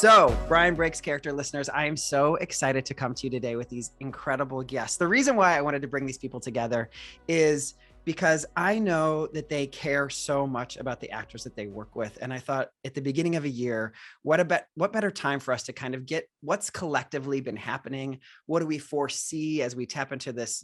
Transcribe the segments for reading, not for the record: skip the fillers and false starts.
So, Brian Breaks Character listeners, I am so excited to come to you today with these incredible guests. The reason why I wanted to bring these people together is because I know that they care so much about the actors that they work with. And I thought at the beginning of a year, what better time for us to kind of get what's collectively been happening? What do we foresee as we tap into this,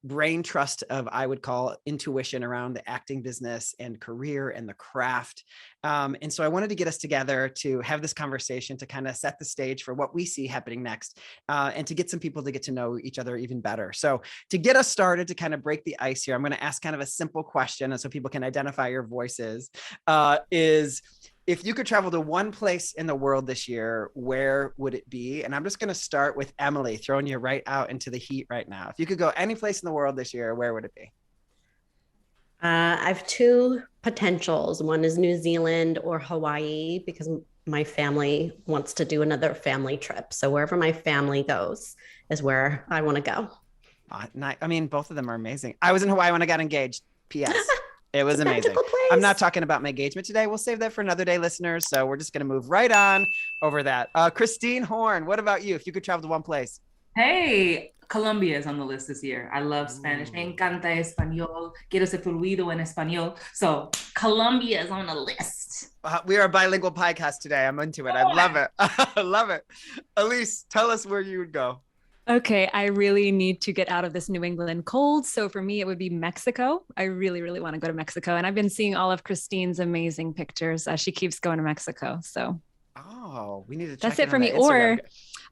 brain trust of, I would call, intuition around the acting business and career and the craft. And so I wanted to get us together to have this conversation to kind of set the stage for what we see happening next, and to get some people to get to know each other even better. So to get us started, to kind of break the ice here, I'm going to ask kind of a simple question, and so people can identify your voices, is if you could travel to one place in the world this year, where would it be? And I'm just going to start with Emily, throwing you right out into the heat right now. If you could go any place in the world this year, where would it be? I have two potentials. One is New Zealand or Hawaii, because my family wants to do another family trip. So wherever my family goes is where I want to go. I mean, both of them are amazing. I was in Hawaii when I got engaged. P.S. It was amazing. Place. I'm not talking about my engagement today. We'll save that for another day, listeners. So we're just going to move right on over that. Christine Horn, what about you? If you could travel to one place. Hey, Colombia is on the list this year. I love Spanish. Me encanta español. Quiero ser fluido en español. So Colombia is on the list. We are a bilingual podcast today. I'm into it. I love it. I love it. Elise, tell us where you would go. Okay, I really need to get out of this New England cold. So for me, it would be Mexico. I really, really want to go to Mexico. And I've been seeing all of Christine's amazing pictures as she keeps going to Mexico. So we need to check that's it for me. Or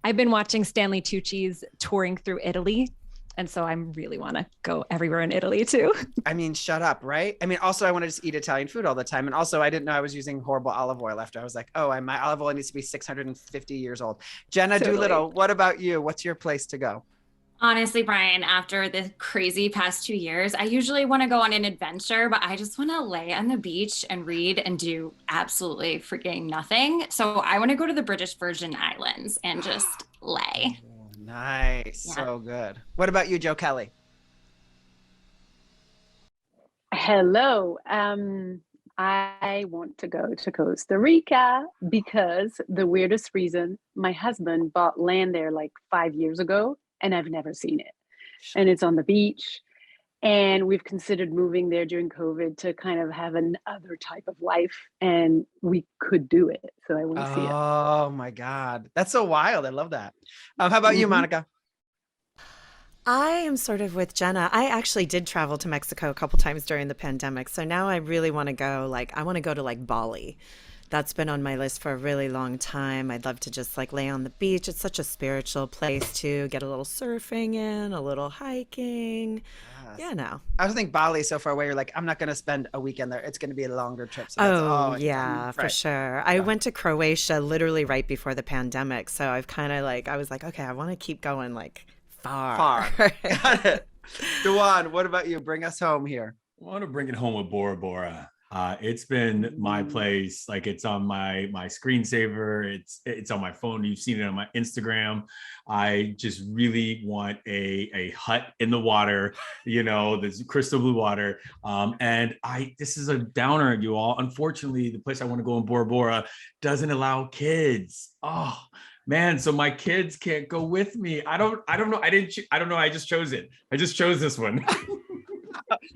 I've been watching Stanley Tucci's touring through Italy. And so I really want to go everywhere in Italy too. I mean, shut up, right? I mean, also I want to just eat Italian food all the time. And also I didn't know I was using horrible olive oil after I was like, my olive oil needs to be 650 years old. Jenna Dolittle, what about you? What's your place to go? Honestly, Brian, after the crazy past 2 years, I usually want to go on an adventure, but I just want to lay on the beach and read and do absolutely freaking nothing. So I want to go to the British Virgin Islands and just lay. Nice. Yeah. So good. What about you, Joe Kelly? Hello. I want to go to Costa Rica because the weirdest reason, my husband bought land there like 5 years ago and I've never seen it. And it's on the beach. And we've considered moving there during COVID to kind of have another type of life, and we could do it. So I want to see it. Oh my God. That's so wild. I love that. How about you, Moniqua? I am sort of with Jenna. I actually did travel to Mexico a couple times during the pandemic. So now I really want to go, I want to go to Bali. That's been on my list for a really long time. I'd love to just lay on the beach. It's such a spiritual place to get a little surfing in, a little hiking. Yes. Yeah, I was thinking Bali so far away. You're like, I'm not going to spend a weekend there. It's going to be a longer trip. So for sure. I went to Croatia literally right before the pandemic. So I've kind of I was like, okay, I want to keep going far. Got it. DaJuan, what about you? Bring us home here. I want to bring it home with Bora Bora. It's been my place. It's on my screensaver. It's on my phone. You've seen it on my Instagram. I just really want a hut in the water, this crystal blue water. And this is a downer, you all. Unfortunately, the place I want to go in Bora Bora doesn't allow kids. Oh man, so my kids can't go with me. I don't know. I don't know. I just chose it. I just chose this one.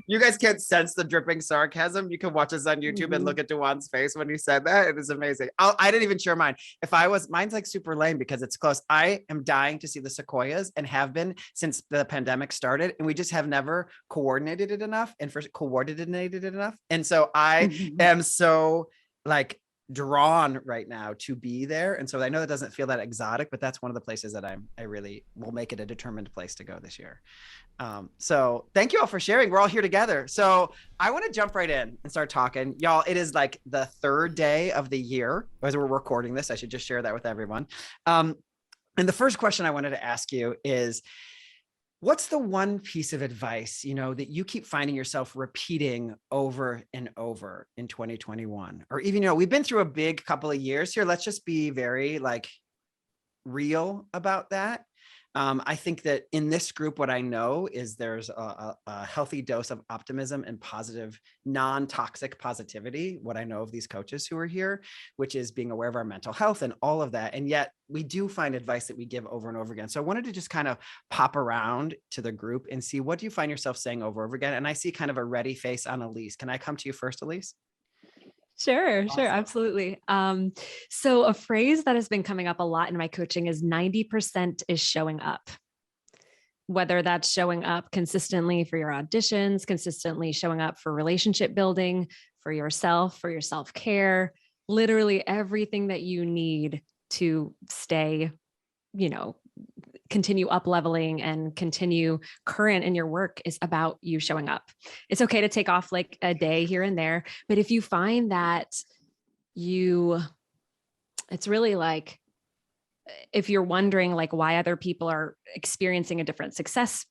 You guys can't sense the dripping sarcasm. You can watch us on YouTube and look at DaJuan's face when he said that. It is amazing. I didn't even share mine. Mine's super lame because it's close. I am dying to see the sequoias and have been since the pandemic started. And we just have never coordinated it enough. And so I am so drawn right now to be there. And so I know that doesn't feel that exotic, but that's one of the places that I really will make it a determined place to go this year. So thank you all for sharing. We're all here together. So I want to jump right in and start talking. Y'all, it is the third day of the year as we're recording this. I should just share that with everyone. And the first question I wanted to ask you is, what's the one piece of advice, that you keep finding yourself repeating over and over in 2021? Or even, we've been through a big couple of years here. Let's just be very real about that. I think that in this group, what I know is there's a healthy dose of optimism and positive, non-toxic positivity. What I know of these coaches who are here, which is being aware of our mental health and all of that. And yet we do find advice that we give over and over again. So I wanted to just kind of pop around to the group and see, what do you find yourself saying over and over again? And I see kind of a ready face on Elise. Can I come to you first, Elise? Sure, Awesome. absolutely. So a phrase that has been coming up a lot in my coaching is 90% is showing up. Whether that's showing up consistently for your auditions, consistently showing up for relationship building, for yourself, for your self-care, literally everything that you need to stay, continue up leveling and continue current in your work is about you showing up. It's okay to take off like a day here and there, but if you find that it's really like, if you're wondering like why other people are experiencing a different success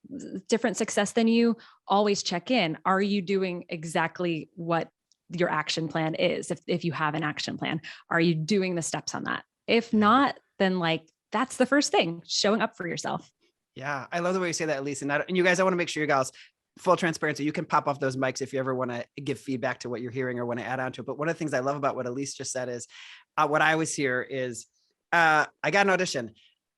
than you, always check in. Are you doing exactly what your action plan is? If you have an action plan, are you doing the steps on that? If not, then like, that's the first thing, showing up for yourself. Yeah. I love the way you say that, Elise. And you guys, I want to make sure you guys, full transparency, you can pop off those mics if you ever want to give feedback to what you're hearing or want to add on to it. But one of the things I love about what Elise just said is what I always hear is, I got an audition.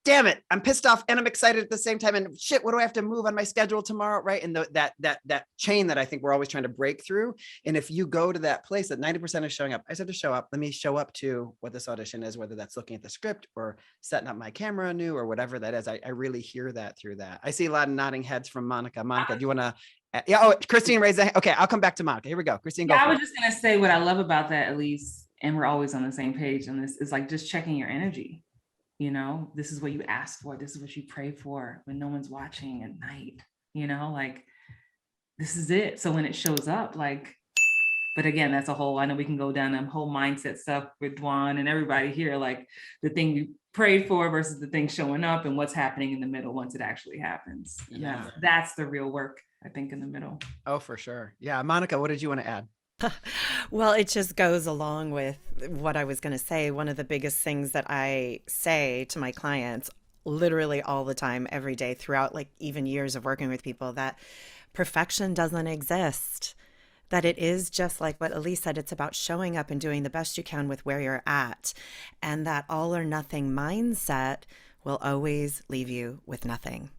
Damn it. I'm pissed off and I'm excited at the same time. And shit, what do I have to move on my schedule tomorrow? Right. And that chain that I think we're always trying to break through. And if you go to that place that 90% is showing up, I said to show up, let me show up to what this audition is, whether that's looking at the script or setting up my camera anew or whatever that is. I really hear that through that. I see a lot of nodding heads from Moniqua. Moniqua, do you want to? Yeah. Oh, Christine raised that. Okay. I'll come back to Moniqua. Here we go. Christine, go. Yeah, I was just going to say what I love about that, Elise, and we're always on the same page on this, is like just checking your energy. This is what you ask for. This is what you pray for when no one's watching at night, like this is it. So when it shows up, like, but again, that's I know we can go down a whole mindset stuff with DaJuan and everybody here, like the thing you prayed for versus the thing showing up and what's happening in the middle once it actually happens. Yeah. That's the real work, I think, in the middle. Oh, for sure. Yeah. Moniqua, what did you want to add? Well, it just goes along with what I was going to say. One of the biggest things that I say to my clients literally all the time, every day, throughout like even years of working with people, that perfection doesn't exist. That it is just like what Elise said, it's about showing up and doing the best you can with where you're at. And that all or nothing mindset will always leave you with nothing.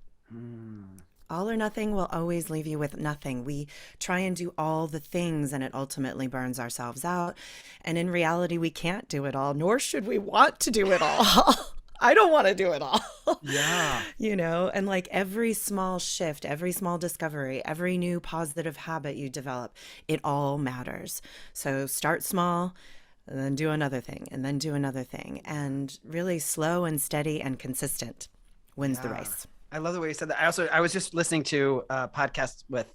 All or nothing will always leave you with nothing. We try and do all the things and it ultimately burns ourselves out. And in reality, we can't do it all, nor should we want to do it all. I don't want to do it all. Yeah. And like every small shift, every small discovery, every new positive habit you develop, it all matters. So start small, and then do another thing, and then do another thing. And really slow and steady and consistent wins the race. I love the way you said that. I was just listening to a podcast with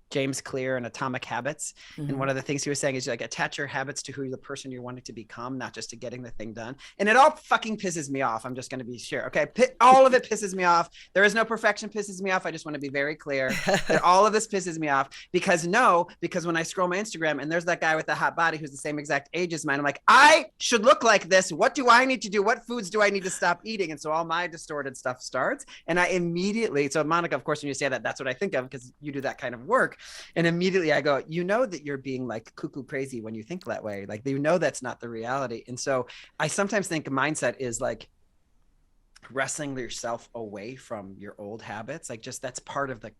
James Clear and Atomic Habits. And one of the things he was saying is like attach your habits to who the person you're wanting to become, not just to getting the thing done. And it all fucking pisses me off. I'm just going to be sure. Okay. All of it pisses me off. There is no perfection pisses me off. I just want to be very clear that all of this pisses me off because when I scroll my Instagram and there's that guy with the hot body who's the same exact age as mine, I'm like, I should look like this. What do I need to do? What foods do I need to stop eating? And so all my distorted stuff starts. And I immediately, so Moniqua, of course, when you say that, that's what I think of because you do that kind of work. And immediately I go, that you're being like cuckoo crazy when you think that way. Like, that's not the reality. And so I sometimes think mindset is like wrestling yourself away from your old habits. Like just, that's part of the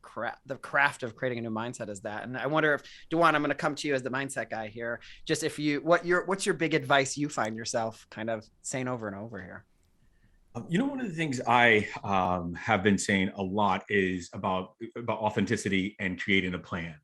craft of creating a new mindset is that. And I wonder if DaJuan, I'm going to come to you as the mindset guy here. Just what's your big advice you find yourself kind of saying over and over here? One of the things I have been saying a lot is about authenticity and creating a plan.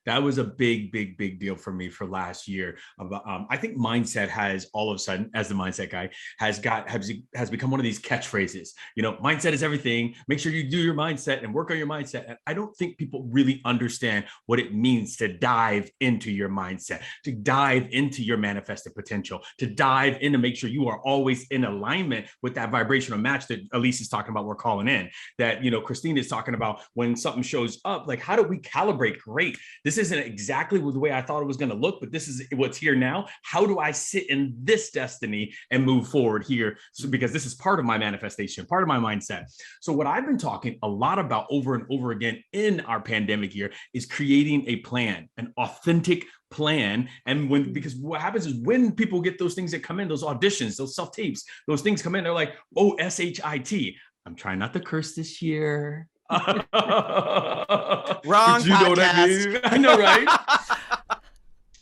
That was a big deal for me for last year. I think mindset has all of a sudden, as the mindset guy, has become one of these catchphrases. Mindset is everything. Make sure you do your mindset and work on your mindset. And I don't think people really understand what it means to dive into your mindset, to dive into your manifested potential, to dive in to make sure you are always in alignment with that vibrational match that Elise is talking about. We're calling in that, Christine is talking about when something shows up, like, how do we calibrate? Great. this isn't exactly the way I thought it was going to look, but this is what's here now. How do I sit in this destiny and move forward here? So, because this is part of my manifestation, part of my mindset. So what I've been talking a lot about over and over again in our pandemic year is creating a plan, an authentic plan. And because what happens is when people get those things that come in, those auditions, those self-tapes, those things come in, they're like, oh, SHIT. I'm trying not to curse this year. Wrong but you know what I podcast. mean? I know, right?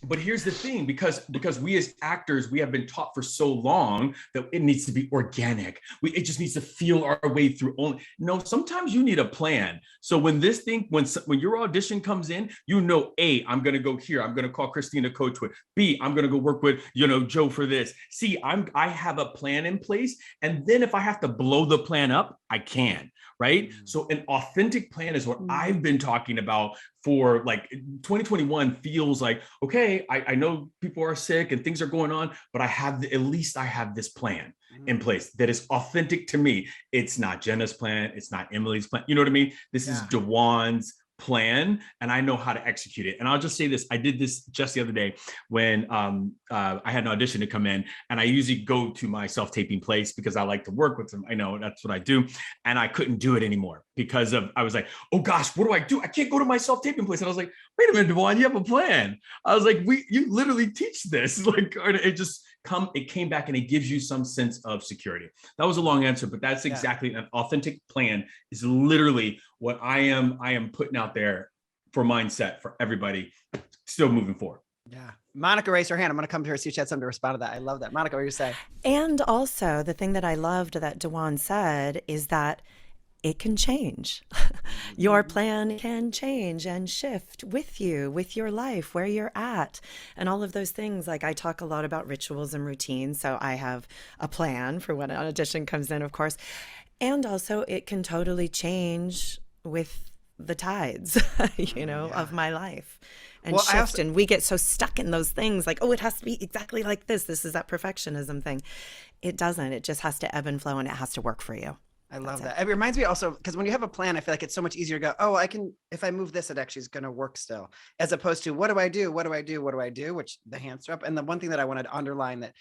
But here's the thing, because we as actors, we have been taught for so long that it needs to be organic. It just needs to feel our way through. No, sometimes you need a plan. So when your audition comes in, you know, A, I'm going to go here. I'm going to call Christina coach with. B, I'm going to go work with, Joe for this. C, I have a plan in place. And then if I have to blow the plan up, I can. Right. So an authentic plan is what I've been talking about for, like, 2021 feels like, okay, I know people are sick and things are going on, but at least I have this plan in place that is authentic to me. It's not Jenna's plan. It's not Emily's plan. You know what I mean? This is DaJuan's plan, and I know how to execute it. And I'll just say this. I did this just the other day when I had an audition to come in, and I usually go to my self-taping place because I like to work with them. I know that's what I do. And I couldn't do it anymore because I was like, oh gosh, what do I do? I can't go to my self-taping place. And I was like, wait a minute, DaJuan, you have a plan. I was like, you literally teach this. Like, it came back and it gives you some sense of security. That was a long answer, but that's exactly an authentic plan is literally what I am putting out there for mindset for everybody still moving forward. Yeah. Monica raised her hand. I'm going to come to her, see if she had something to respond to that. I love that. Monica, what are you saying? And also the thing that I loved that DaJuan said is that it can change. Your plan can change and shift with you, with your life, where you're at, and all of those things. Like, I talk a lot about rituals and routines. So I have a plan for when an audition comes in, of course. And also it can totally change with the tides, of my life and shift. And we get so stuck in those things like, oh, it has to be exactly like this. This is that perfectionism thing. It doesn't. It just has to ebb and flow, and it has to work for you. I love that. It reminds me also, because when you have a plan, I feel like it's so much easier to go, oh, if I move this, it actually is going to work still, as opposed to what do I do? What do I do? What do I do? Which the hands are up. And the one thing that I wanted to underline that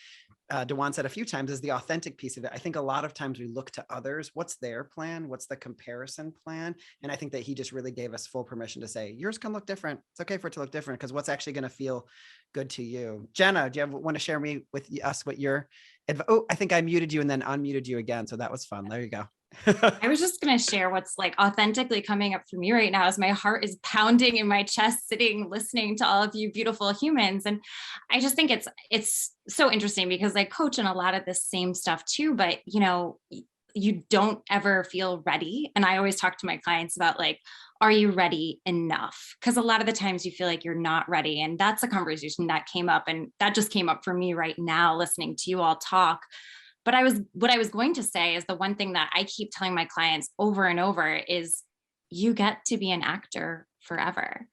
DaJuan said a few times is the authentic piece of it. I think a lot of times we look to others. What's their plan? What's the comparison plan? And I think that he just really gave us full permission to say, yours can look different. It's okay for it to look different, because what's actually going to feel good to you. Jenna, do you want to share with us what your oh, I think I muted you and then unmuted you again. So that was fun. There you go. I was just going to share what's like authentically coming up for me right now as my heart is pounding in my chest, sitting, listening to all of you beautiful humans. And I just think it's so interesting because I coach in a lot of this same stuff too, but you don't ever feel ready. And I always talk to my clients about like, are you ready enough? Because a lot of the times you feel like you're not ready. And that's a conversation that came up, and that just came up for me right now, listening to you all talk. But what I was going to say is the one thing that I keep telling my clients over and over is you get to be an actor forever.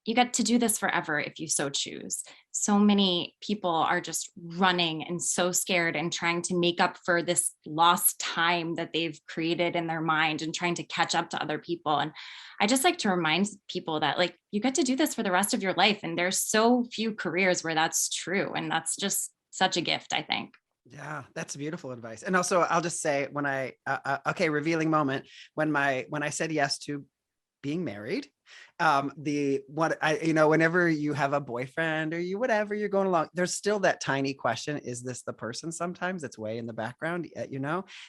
You get to do this forever if you so choose. So many people are just running and so scared and trying to make up for this lost time that they've created in their mind and trying to catch up to other people. And I just like to remind people that like you get to do this for the rest of your life. And there's so few careers where that's true. And that's just such a gift, I think. Yeah, that's beautiful advice. And also I'll just say when revealing moment, when I said yes to being married, whenever you have a boyfriend or whatever, you're going along, there's still that tiny question, is this the person? Sometimes it's way in the background,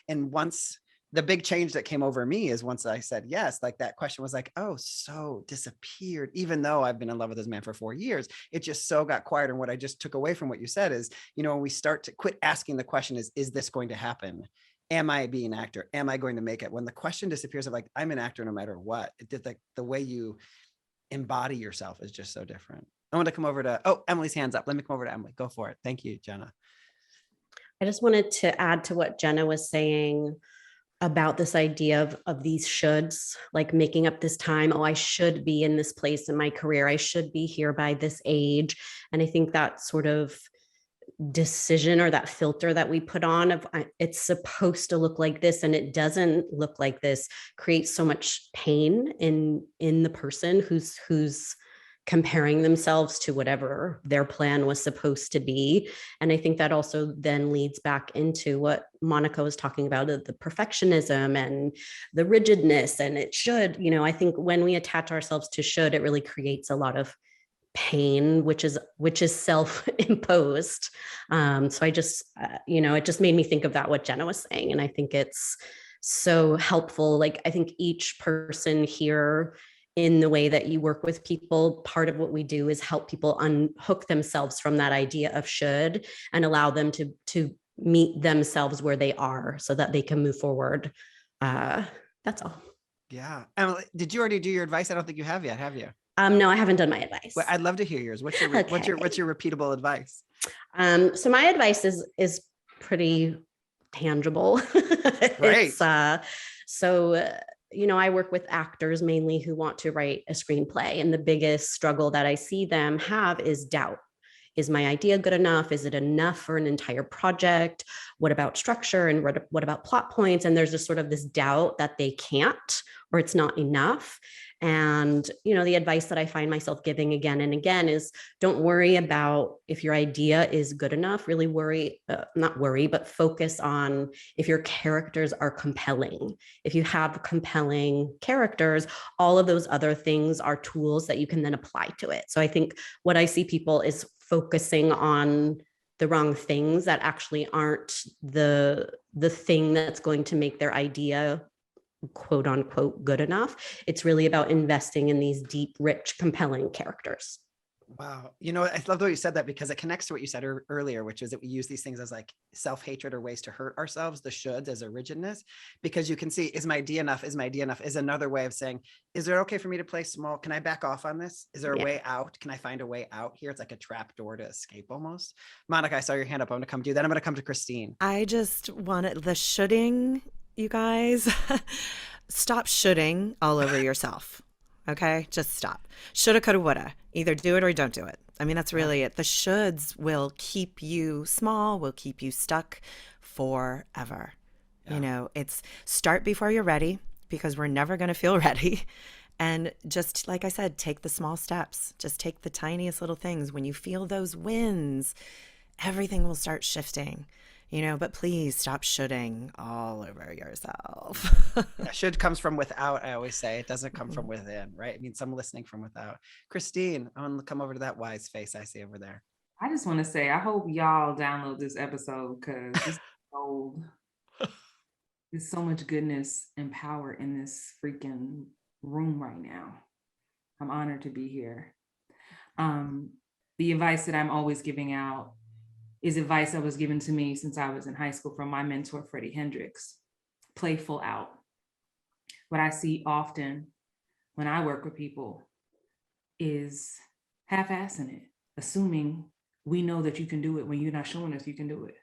and once the big change that came over me is once I said yes, like that question was like, oh, so disappeared. Even though I've been in love with this man for 4 years, it just so got quieter. And what I just took away from what you said is, when we start to quit asking the question is this going to happen? Am I being an actor? Am I going to make it? When the question disappears of like, I'm an actor no matter what, it did, like the way you embody yourself is just so different. I want to come over to, Emily's hand's up. Let me come over to Emily. Go for it. Thank you, Jenna. I just wanted to add to what Jenna was saying about this idea of these shoulds, like making up this time. Oh, I should be in this place in my career. I should be here by this age. And I think that sort of decision or that filter that we put on of it's supposed to look like this and it doesn't look like this creates so much pain in the person who's comparing themselves to whatever their plan was supposed to be. And I think that also then leads back into what Moniqua was talking about, the perfectionism and the rigidness. And it should, I think when we attach ourselves to should, it really creates a lot of pain, which is self-imposed. So I just, it just made me think of that, what Jenna was saying. And I think it's so helpful. Like, I think each person here, in the way that you work with people, part of what we do is help people unhook themselves from that idea of should and allow them to meet themselves where they are so that they can move forward. That's all. Yeah. Emily, did you already do your advice? I don't think you have yet, have you? No, I haven't done my advice. Well, I'd love to hear yours. What's your repeatable advice? So my advice is pretty tangible. Great. I work with actors mainly who want to write a screenplay, and the biggest struggle that I see them have is doubt. Is my idea good enough? Is it enough for an entire project? What about structure? And what about plot points? And there's just sort of this doubt that they can't, or it's not enough. And, the advice that I find myself giving again and again is don't worry about if your idea is good enough. Really but focus on if your characters are compelling. If you have compelling characters, all of those other things are tools that you can then apply to it. So I think what I see people is focusing on the wrong things that actually aren't the thing that's going to make their idea quote unquote good enough. It's really about investing in these deep, rich, compelling characters. Wow. I love the way you said that, because it connects to what you said earlier, which is that we use these things as like self-hatred or ways to hurt ourselves, the shoulds as a rigidness, because you can see, is my idea enough? Is my idea enough? Is another way of saying, is it okay for me to play small? Can I back off on this? Is there a way out? Can I find a way out here? It's like a trap door to escape almost. Moniqua, I saw your hand up. I'm going to come to you. Then I'm going to come to Christine. I just wanted the shoulding, you guys. Stop shoulding all over yourself. Okay, just stop. Shoulda, coulda, woulda. Either do it or don't do it. I mean, that's really it. The shoulds will keep you small, will keep you stuck forever. Yeah. It's start before you're ready, because we're never going to feel ready. And just like I said, take the small steps. Just take the tiniest little things. When you feel those wins, everything will start shifting. But please stop shoulding all over yourself. Should comes from without, I always say. It doesn't come from within, right? It means some listening from without. Christine, I want to come over to that wise face I see over there. I just want to say, I hope y'all download this episode, because it's gold. There's so much goodness and power in this freaking room right now. I'm honored to be here. The advice that I'm always giving out is advice that was given to me since I was in high school from my mentor, Freddie Hendricks. Play full out. What I see often when I work with people is half-assing it, assuming we know that you can do it when you're not showing us you can do it.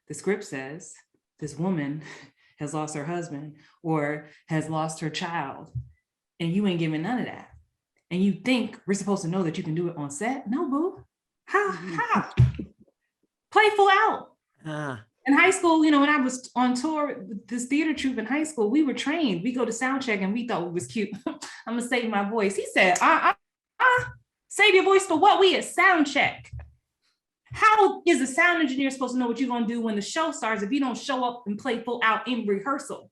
The script says this woman has lost her husband or has lost her child, and you ain't giving none of that. And you think we're supposed to know that you can do it on set? No, boo. How? Play full out. In high school, when I was on tour with this theater troupe in high school, we were trained. We go to sound check and we thought it was cute. I'm gonna save my voice. He said, save your voice for what? We at sound check. How is a sound engineer supposed to know what you're gonna do when the show starts if you don't show up and play full out in rehearsal?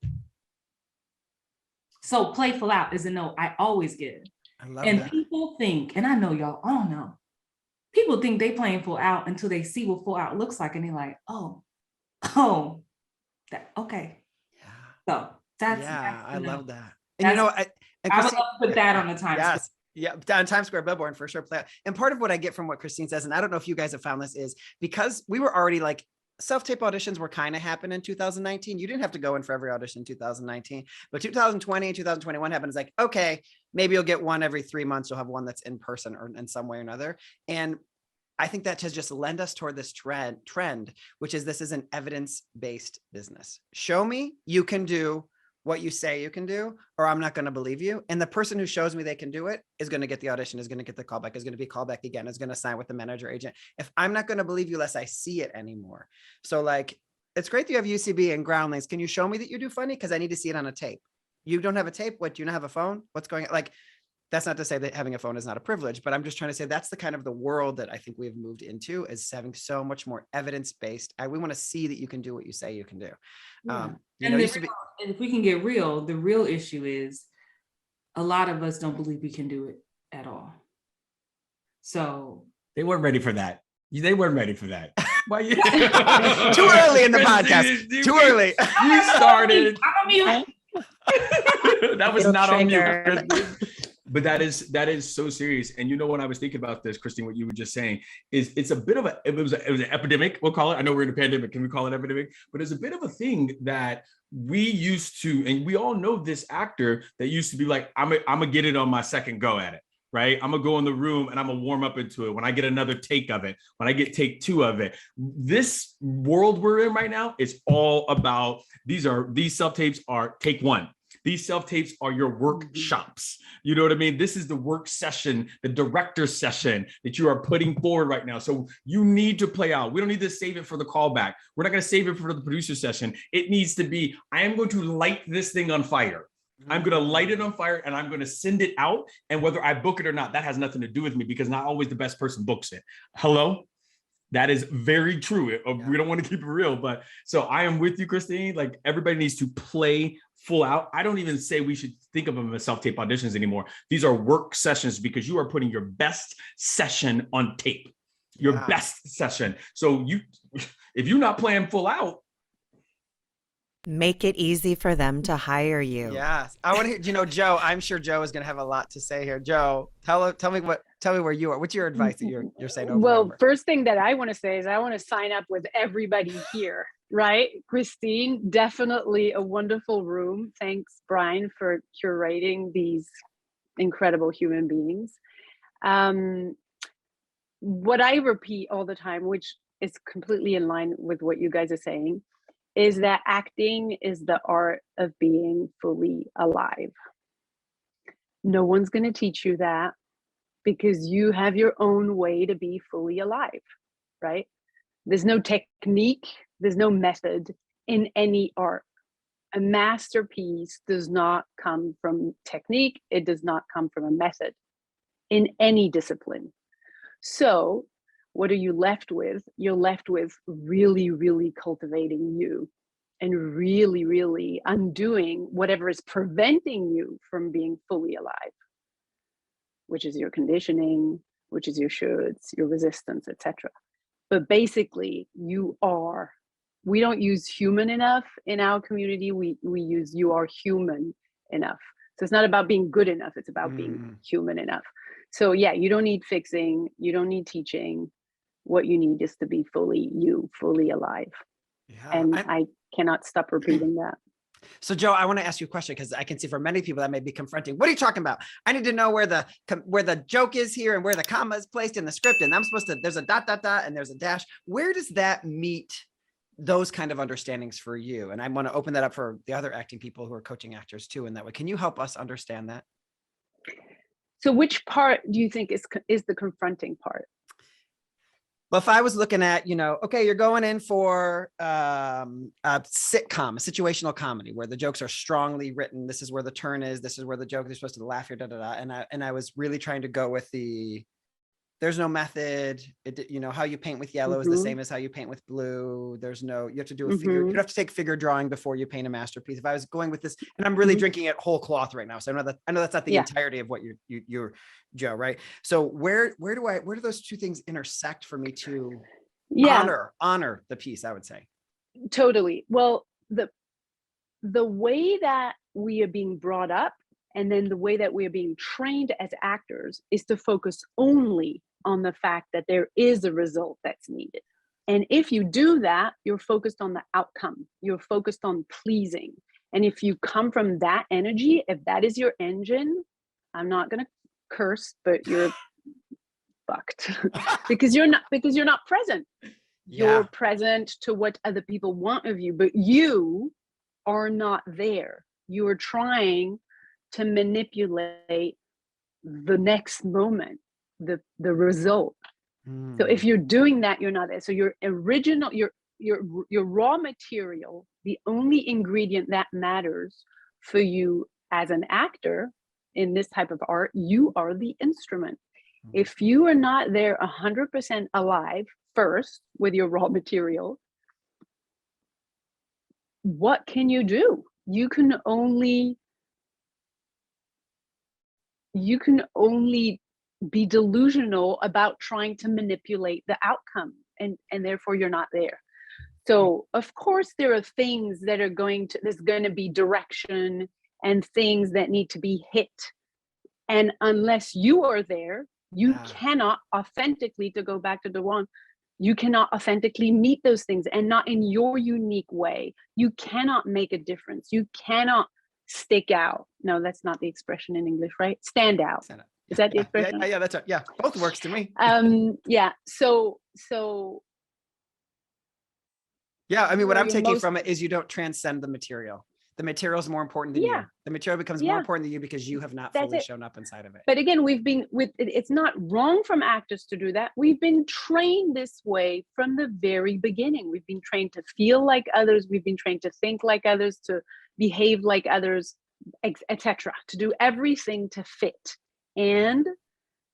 So play full out is a note I always give. I love and that. People think, and I know y'all all know, people think they playing full out until they see what full out looks like, and they're like, oh, that okay. Yeah. So that's I love that. And I would love to put that on the Times Square. Yeah, down Times Square billboard for sure. Play out. And part of what I get from what Christine says, and I don't know if you guys have found this, is because we were already like self-tape auditions were kind of happening in 2019. You didn't have to go in for every audition in 2019, but 2020 and 2021 happened. It's like, okay, maybe you'll get one every 3 months. You'll have one that's in person or in some way or another. And I think that has just led us toward this trend, which is this is an evidence-based business. Show me you can do what you say you can do, or I'm not going to believe you. And the person who shows me they can do it is going to get the audition, is going to get the callback, is going to be called back again, is going to sign with the manager agent. If I'm not going to believe you unless I see it anymore. So like, it's great that you have UCB and Groundlings. Can you show me that you do funny? Because I need to see it on a tape. You don't have a tape? What, do you not have a phone? What's going on? Like, that's not to say that having a phone is not a privilege, but I'm just trying to say that's the kind of the world that I think we've moved into, is having so much more evidence-based. We want to see that you can do what you say you can do. Yeah. And if we can get real, the real issue is a lot of us don't believe we can do it at all. So they weren't ready for that. They weren't ready for that. Why you? Too early in the podcast. Too early. You started. I'm on mute. That was not on mute. But that is so serious. And you know, when I was thinking about this, Christine, what you were just saying is it's a bit of it was an epidemic, we'll call it. I know we're in a pandemic. Can we call it epidemic? But it's a bit of a thing that we used to, and we all know this actor that used to be like, I'm gonna get it on my second go at it. Right? I'm gonna go in the room and I'm gonna warm up into it. When I get another take of it, when I get take 2 of it, this world we're in right now is all about, these self-tapes are take 1. These self-tapes are your workshops. You know what I mean? This is the work session, the director session that you are putting forward right now. So you need to play out. We don't need to save it for the callback. We're not going to save it for the producer session. It needs to be, I am going to light this thing on fire. I'm going to light it on fire and I'm going to send it out. And whether I book it or not, that has nothing to do with me, because not always the best person books it. Hello? That is very true. We don't want to keep it real, but so I am with you, Christine. Like, everybody needs to play full out. I don't even say we should think of them as self-tape auditions anymore. These are work sessions, because you are putting your best session on tape, your best session. So if you're not playing full out, make it easy for them to hire you. Yes. I want to hear, Joe, I'm sure Joe is going to have a lot to say here. Joe, tell me where you are. What's your advice that you're saying over Well, and over? first thing that I want to say is I want to sign up with everybody here, right? Christine, definitely a wonderful room. Thanks, Brian, for curating these incredible human beings. What I repeat all the time, which is completely in line with what you guys are saying, is that acting is the art of being fully alive. No one's going to teach you that, because you have your own way to be fully alive, right? There's no technique, there's no method in any art. A masterpiece does not come from technique, it does not come from a method in any discipline. So what are you left with? You're left with really, really cultivating you and really, really undoing whatever is preventing you from being fully alive, which is your conditioning, which is your shoulds, your resistance, etc. But basically, we don't use human enough in our community. We use you are human enough. So it's not about being good enough, it's about being human enough. So yeah, you don't need fixing, you don't need teaching. What you need is to be fully you, fully alive. Yeah, and I cannot stop repeating that. So Joe, I want to ask you a question, because I can see for many people that may be confronting. What are you talking about? I need to know where the joke is here and where the comma is placed in the script. And I'm supposed to, there's a ... and there's a dash. Where does that meet those kind of understandings for you? And I want to open that up for the other acting people who are coaching actors too in that way. Can you help us understand that? So which part do you think is the confronting part? Well, if I was looking at, okay, you're going in for a sitcom, a situational comedy where the jokes are strongly written. This is where the turn is. This is where the joke, they're supposed to laugh here, And I was really trying to go with there's no method. How you paint with yellow is the same as how you paint with blue. You have to do a figure. You have to take figure drawing before you paint a masterpiece. If I was going with this, and I'm really drinking it whole cloth right now. So I know that's not the entirety of what you're Joe, right? So where do those two things intersect for me to honor the piece, I would say? Totally. Well, the way that we are being brought up, and then the way that we are being trained as actors, is to focus only on the fact that there is a result that's needed. And if you do that, you're focused on the outcome. You're focused on pleasing. And if you come from that energy, if that is your engine, I'm not going to curse, but you're fucked because you're not present. You're present to what other people want of you, but you are not there. You are trying to manipulate the next moment, the result. So if you're doing that, you're not there. So your original, your raw material, the only ingredient that matters for you as an actor in this type of art, you are the instrument. If you are not there 100% alive first with your raw material, what can you do? You can only be delusional about trying to manipulate the outcome, and therefore you're not there. So of course there are things that are there's going to be direction and things that need to be hit. And unless you are there, you cannot authentically, to go back to DaJuan, you cannot authentically meet those things, and not in your unique way. You cannot make a difference. You cannot stick out. No, that's not the expression in English, right? Stand out. Stand out. Is that the expression? Yeah, that's right. Yeah, both works to me. Yeah. So. Yeah, I mean, what I'm taking from it is you don't transcend the material. The material is more important than you. The material becomes more important than you because you have not fully shown up inside of it. But again, it's not wrong from actors to do that. We've been trained this way from the very beginning. We've been trained to feel like others. We've been trained to think like others, to behave like others, etc. To do everything to fit. And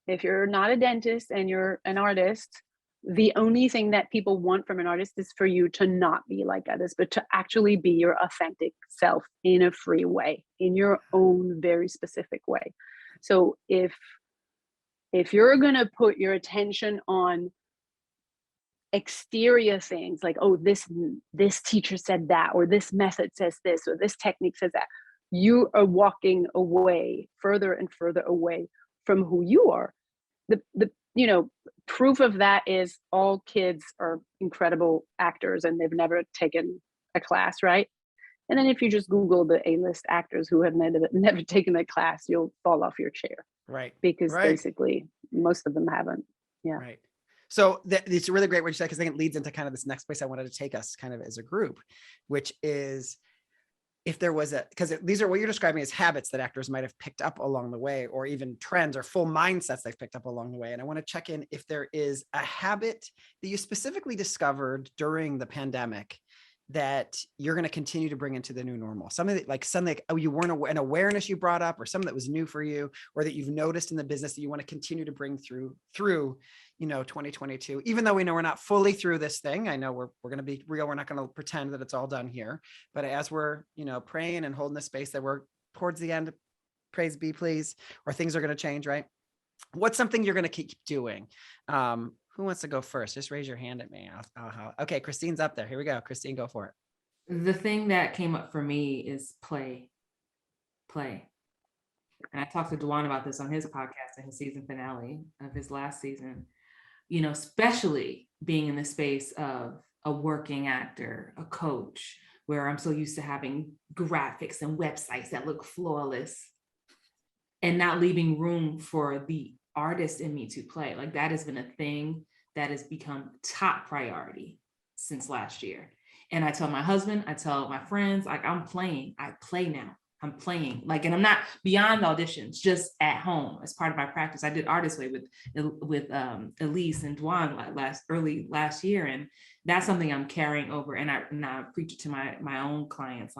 if you're not a dentist and you're an artist, the only thing that people want from an artist is for you to not be like others, but to actually be your authentic self in a free way, in your own very specific way. So if you're going to put your attention on exterior things like, oh, this teacher said that, or this method says this, or this technique says that, you are walking away further and further away from who you are. The proof of that is all kids are incredible actors and they've never taken a class, right? And then if you just Google the A-list actors who have never taken a class, you'll fall off your chair. Right. Because basically most of them haven't. Yeah. Right. So it's a really great what you said, because I think it leads into kind of this next place I wanted to take us kind of as a group, which is, if there was because these are what you're describing as habits that actors might have picked up along the way, or even trends or full mindsets they've picked up along the way. And I want to check in if there is a habit that you specifically discovered during the pandemic that you're going to continue to bring into the new normal. Something like, oh, you weren't an awareness you brought up, or something that was new for you, or that you've noticed in the business that you want to continue to bring through 2022, even though we know we're not fully through this thing. I know we're going to be real. We're not going to pretend that it's all done here, but as we're, praying and holding the space that we're towards the end, praise be, please, or things are going to change, right? What's something you're going to keep doing? Who wants to go first? Just raise your hand at me. Okay, Christine's up there. Here we go. Christine, go for it. The thing that came up for me is play. And I talked to DaJuan about this on his podcast in his season finale of his last season, especially being in the space of a working actor, a coach, where I'm so used to having graphics and websites that look flawless and not leaving room for the artist in me to play. Like, that has been a thing that has become top priority since last year. And I tell my husband, I tell my friends, like, I play now. I'm playing, and I'm not beyond auditions, just at home as part of my practice. I did Artist Way with Elise and DaJuan early last year. And that's something I'm carrying over. And I preach it to my own clients.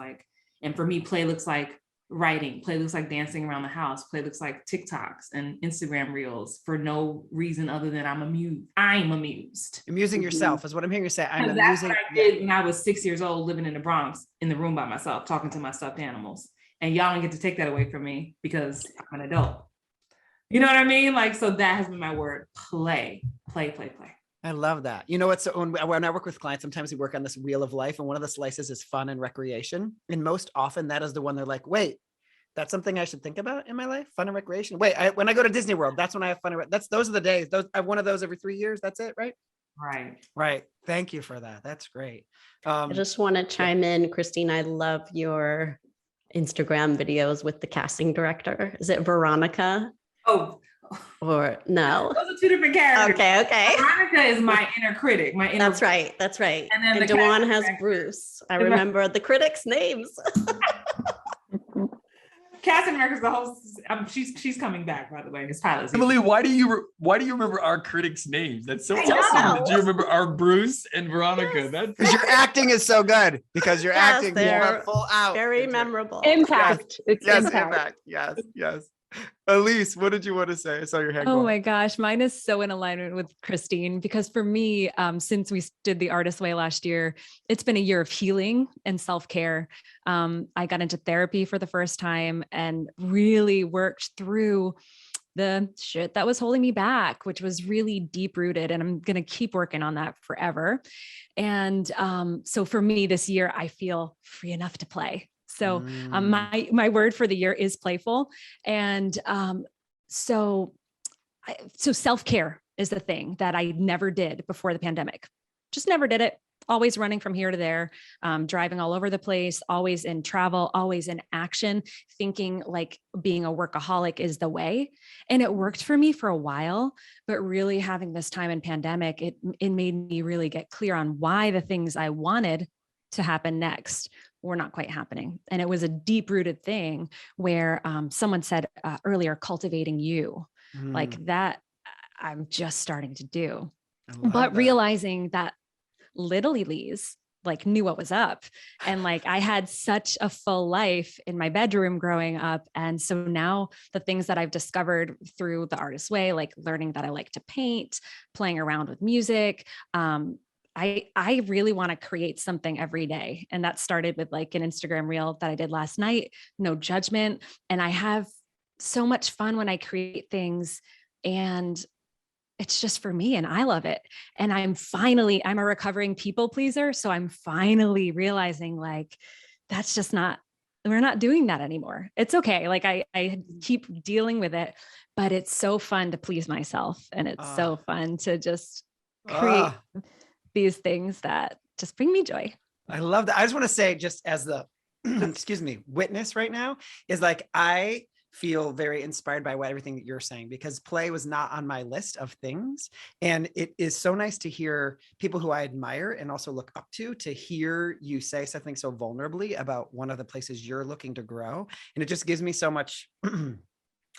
And for me, play looks like writing, play looks like dancing around the house, play looks like TikToks and Instagram reels for no reason other than I'm amused. Amusing yourself is what I'm hearing you say. I'm that's amusing. What I did when I was 6 years old, living in the Bronx, in the room by myself, talking to my stuffed animals. And y'all don't get to take that away from me because I'm an adult. You know what I mean? So that has been my word, play. I love that. You know what? So when I work with clients, sometimes we work on this wheel of life, and one of the slices is fun and recreation. And most often that is the one they're like, wait, that's something I should think about in my life? Fun and recreation. Wait, when I go to Disney World, that's when I have fun. Those are the days. I have one of those every 3 years. That's it, right? Right. Thank you for that. That's great. I just want to chime in, Christine. I love your Instagram videos with the casting director. Is it Veronica? Oh, or no? Those are two different characters. Okay. Veronica is my inner critic. That's right. And then DaJuan has Bruce. I remember the critics' names. Cass in America's the host. She's coming back, by the way. It's pilot season. Emily, why do you remember our critics' names? That's so awesome. Do you remember our Bruce and Veronica? That's because your acting is so good. Because your acting, you they're went full out. very memorable. Impact. It's Yes, impact. impact. Yes. Elise, what did you want to say? I saw your hand. Oh my gosh, mine is so in alignment with Christine, because for me, since we did the Artist Way last year, it's been a year of healing and self-care. I got into therapy for the first time and really worked through the shit that was holding me back, which was really deep rooted. And I'm going to keep working on that forever. And so for me this year, I feel free enough to play. So my word for the year is playful. And so self-care is the thing that I never did before the pandemic. Just never did it. Always running from here to there, driving all over the place, always in travel, always in action, thinking like being a workaholic is the way. And it worked for me for a while, but really having this time in pandemic, it made me really get clear on why the things I wanted to happen next were not quite happening. And it was a deep rooted thing where someone said earlier, cultivating you, like that I'm just starting to do, but realizing that little Elise like knew what was up. And like, I had such a full life in my bedroom growing up. And so now the things that I've discovered through the Artist Way, like learning that I like to paint, playing around with music, I really want to create something every day. And that started with like an Instagram reel that I did last night, no judgment. And I have so much fun when I create things, and it's just for me and I love it. And I'm a recovering people pleaser. So I'm finally realizing like, that's just we're not doing that anymore. It's okay. Like I keep dealing with it, but it's so fun to please myself. And it's so fun to just create these things that just bring me joy. I love that. I just want to say, just as the witness right now, is like, I feel very inspired by everything that you're saying, because play was not on my list of things. And it is so nice to hear people who I admire and also look up to hear you say something so vulnerably about one of the places you're looking to grow. And it just gives me so much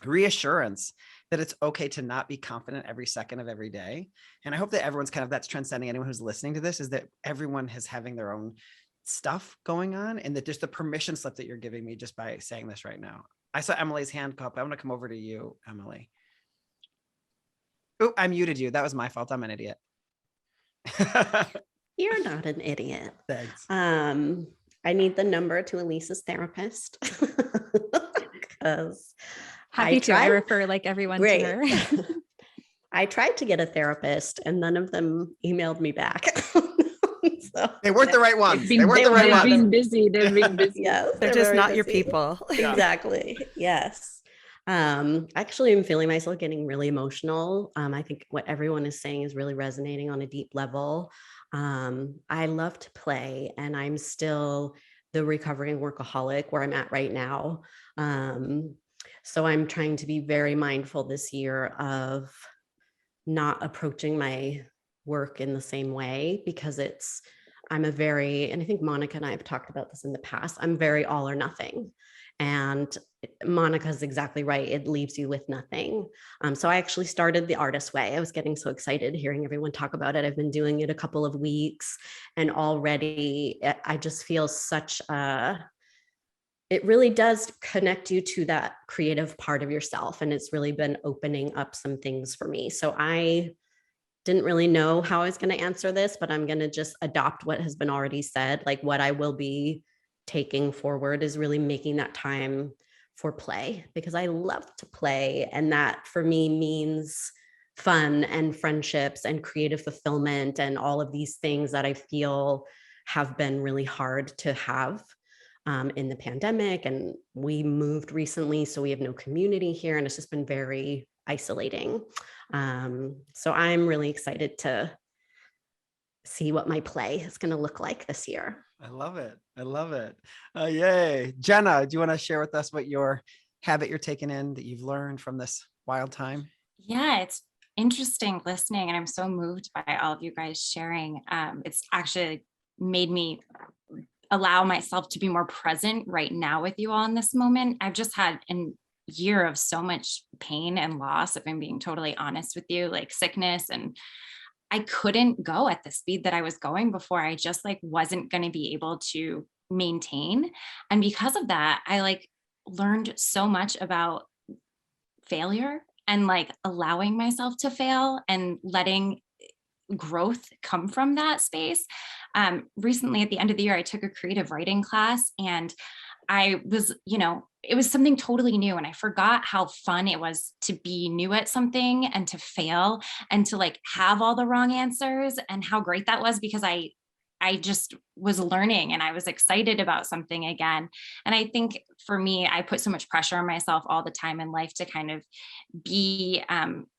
reassurance that it's okay to not be confident every second of every day. And I hope that everyone's that's transcending anyone who's listening to this, is that everyone is having their own stuff going on, and that just the permission slip that you're giving me just by saying this right now. I saw Emily's hand go up. I want to come over to you, Emily. Oh, I muted you. That was my fault. I'm an idiot. You're not an idiot. Thanks. I need the number to Elise's therapist. Because I refer like everyone to her. I tried to get a therapist and none of them emailed me back. So, they weren't the right ones. They've been busy. They've been busy. Yes, they're just not your people. Exactly. Yes. Actually, I'm feeling myself getting really emotional. I think what everyone is saying is really resonating on a deep level. I love to play, and I'm still the recovering workaholic where I'm at right now. So I'm trying to be very mindful this year of not approaching my work in the same way, because and I think Moniqua and I have talked about this in the past, I'm very all or nothing. And Monica's exactly right. It leaves you with nothing. So I actually started the Artist Way. I was getting so excited hearing everyone talk about it. I've been doing it a couple of weeks, and already I just feel it really does connect you to that creative part of yourself. And it's really been opening up some things for me. So I didn't really know how I was going to answer this, but I'm going to just adopt what has been already said. Like, what I will be taking forward is really making that time for play, because I love to play. And that for me means fun and friendships and creative fulfillment and all of these things that I feel have been really hard to have in the pandemic. And we moved recently, so we have no community here, and it's just been very isolating. So I'm really excited to see what my play is going to look like this year. I love it. Yay. Jenna, do you want to share with us what your habit you're taking in that you've learned from this wild time? Yeah, it's interesting listening, and I'm so moved by all of you guys sharing. It's actually made me allow myself to be more present right now with you all in this moment. I've just had a year of so much pain and loss, if I'm being totally honest with you, like sickness, and I couldn't go at the speed that I was going before. I just like wasn't going to be able to maintain. And because of that, I like learned so much about failure and like allowing myself to fail and letting growth come from that space. Recently at the end of the year, I took a creative writing class, and I was, it was something totally new. And I forgot how fun it was to be new at something and to fail and to like have all the wrong answers, and how great that was, because I just was learning and I was excited about something again. And I think for me, I put so much pressure on myself all the time in life to kind of be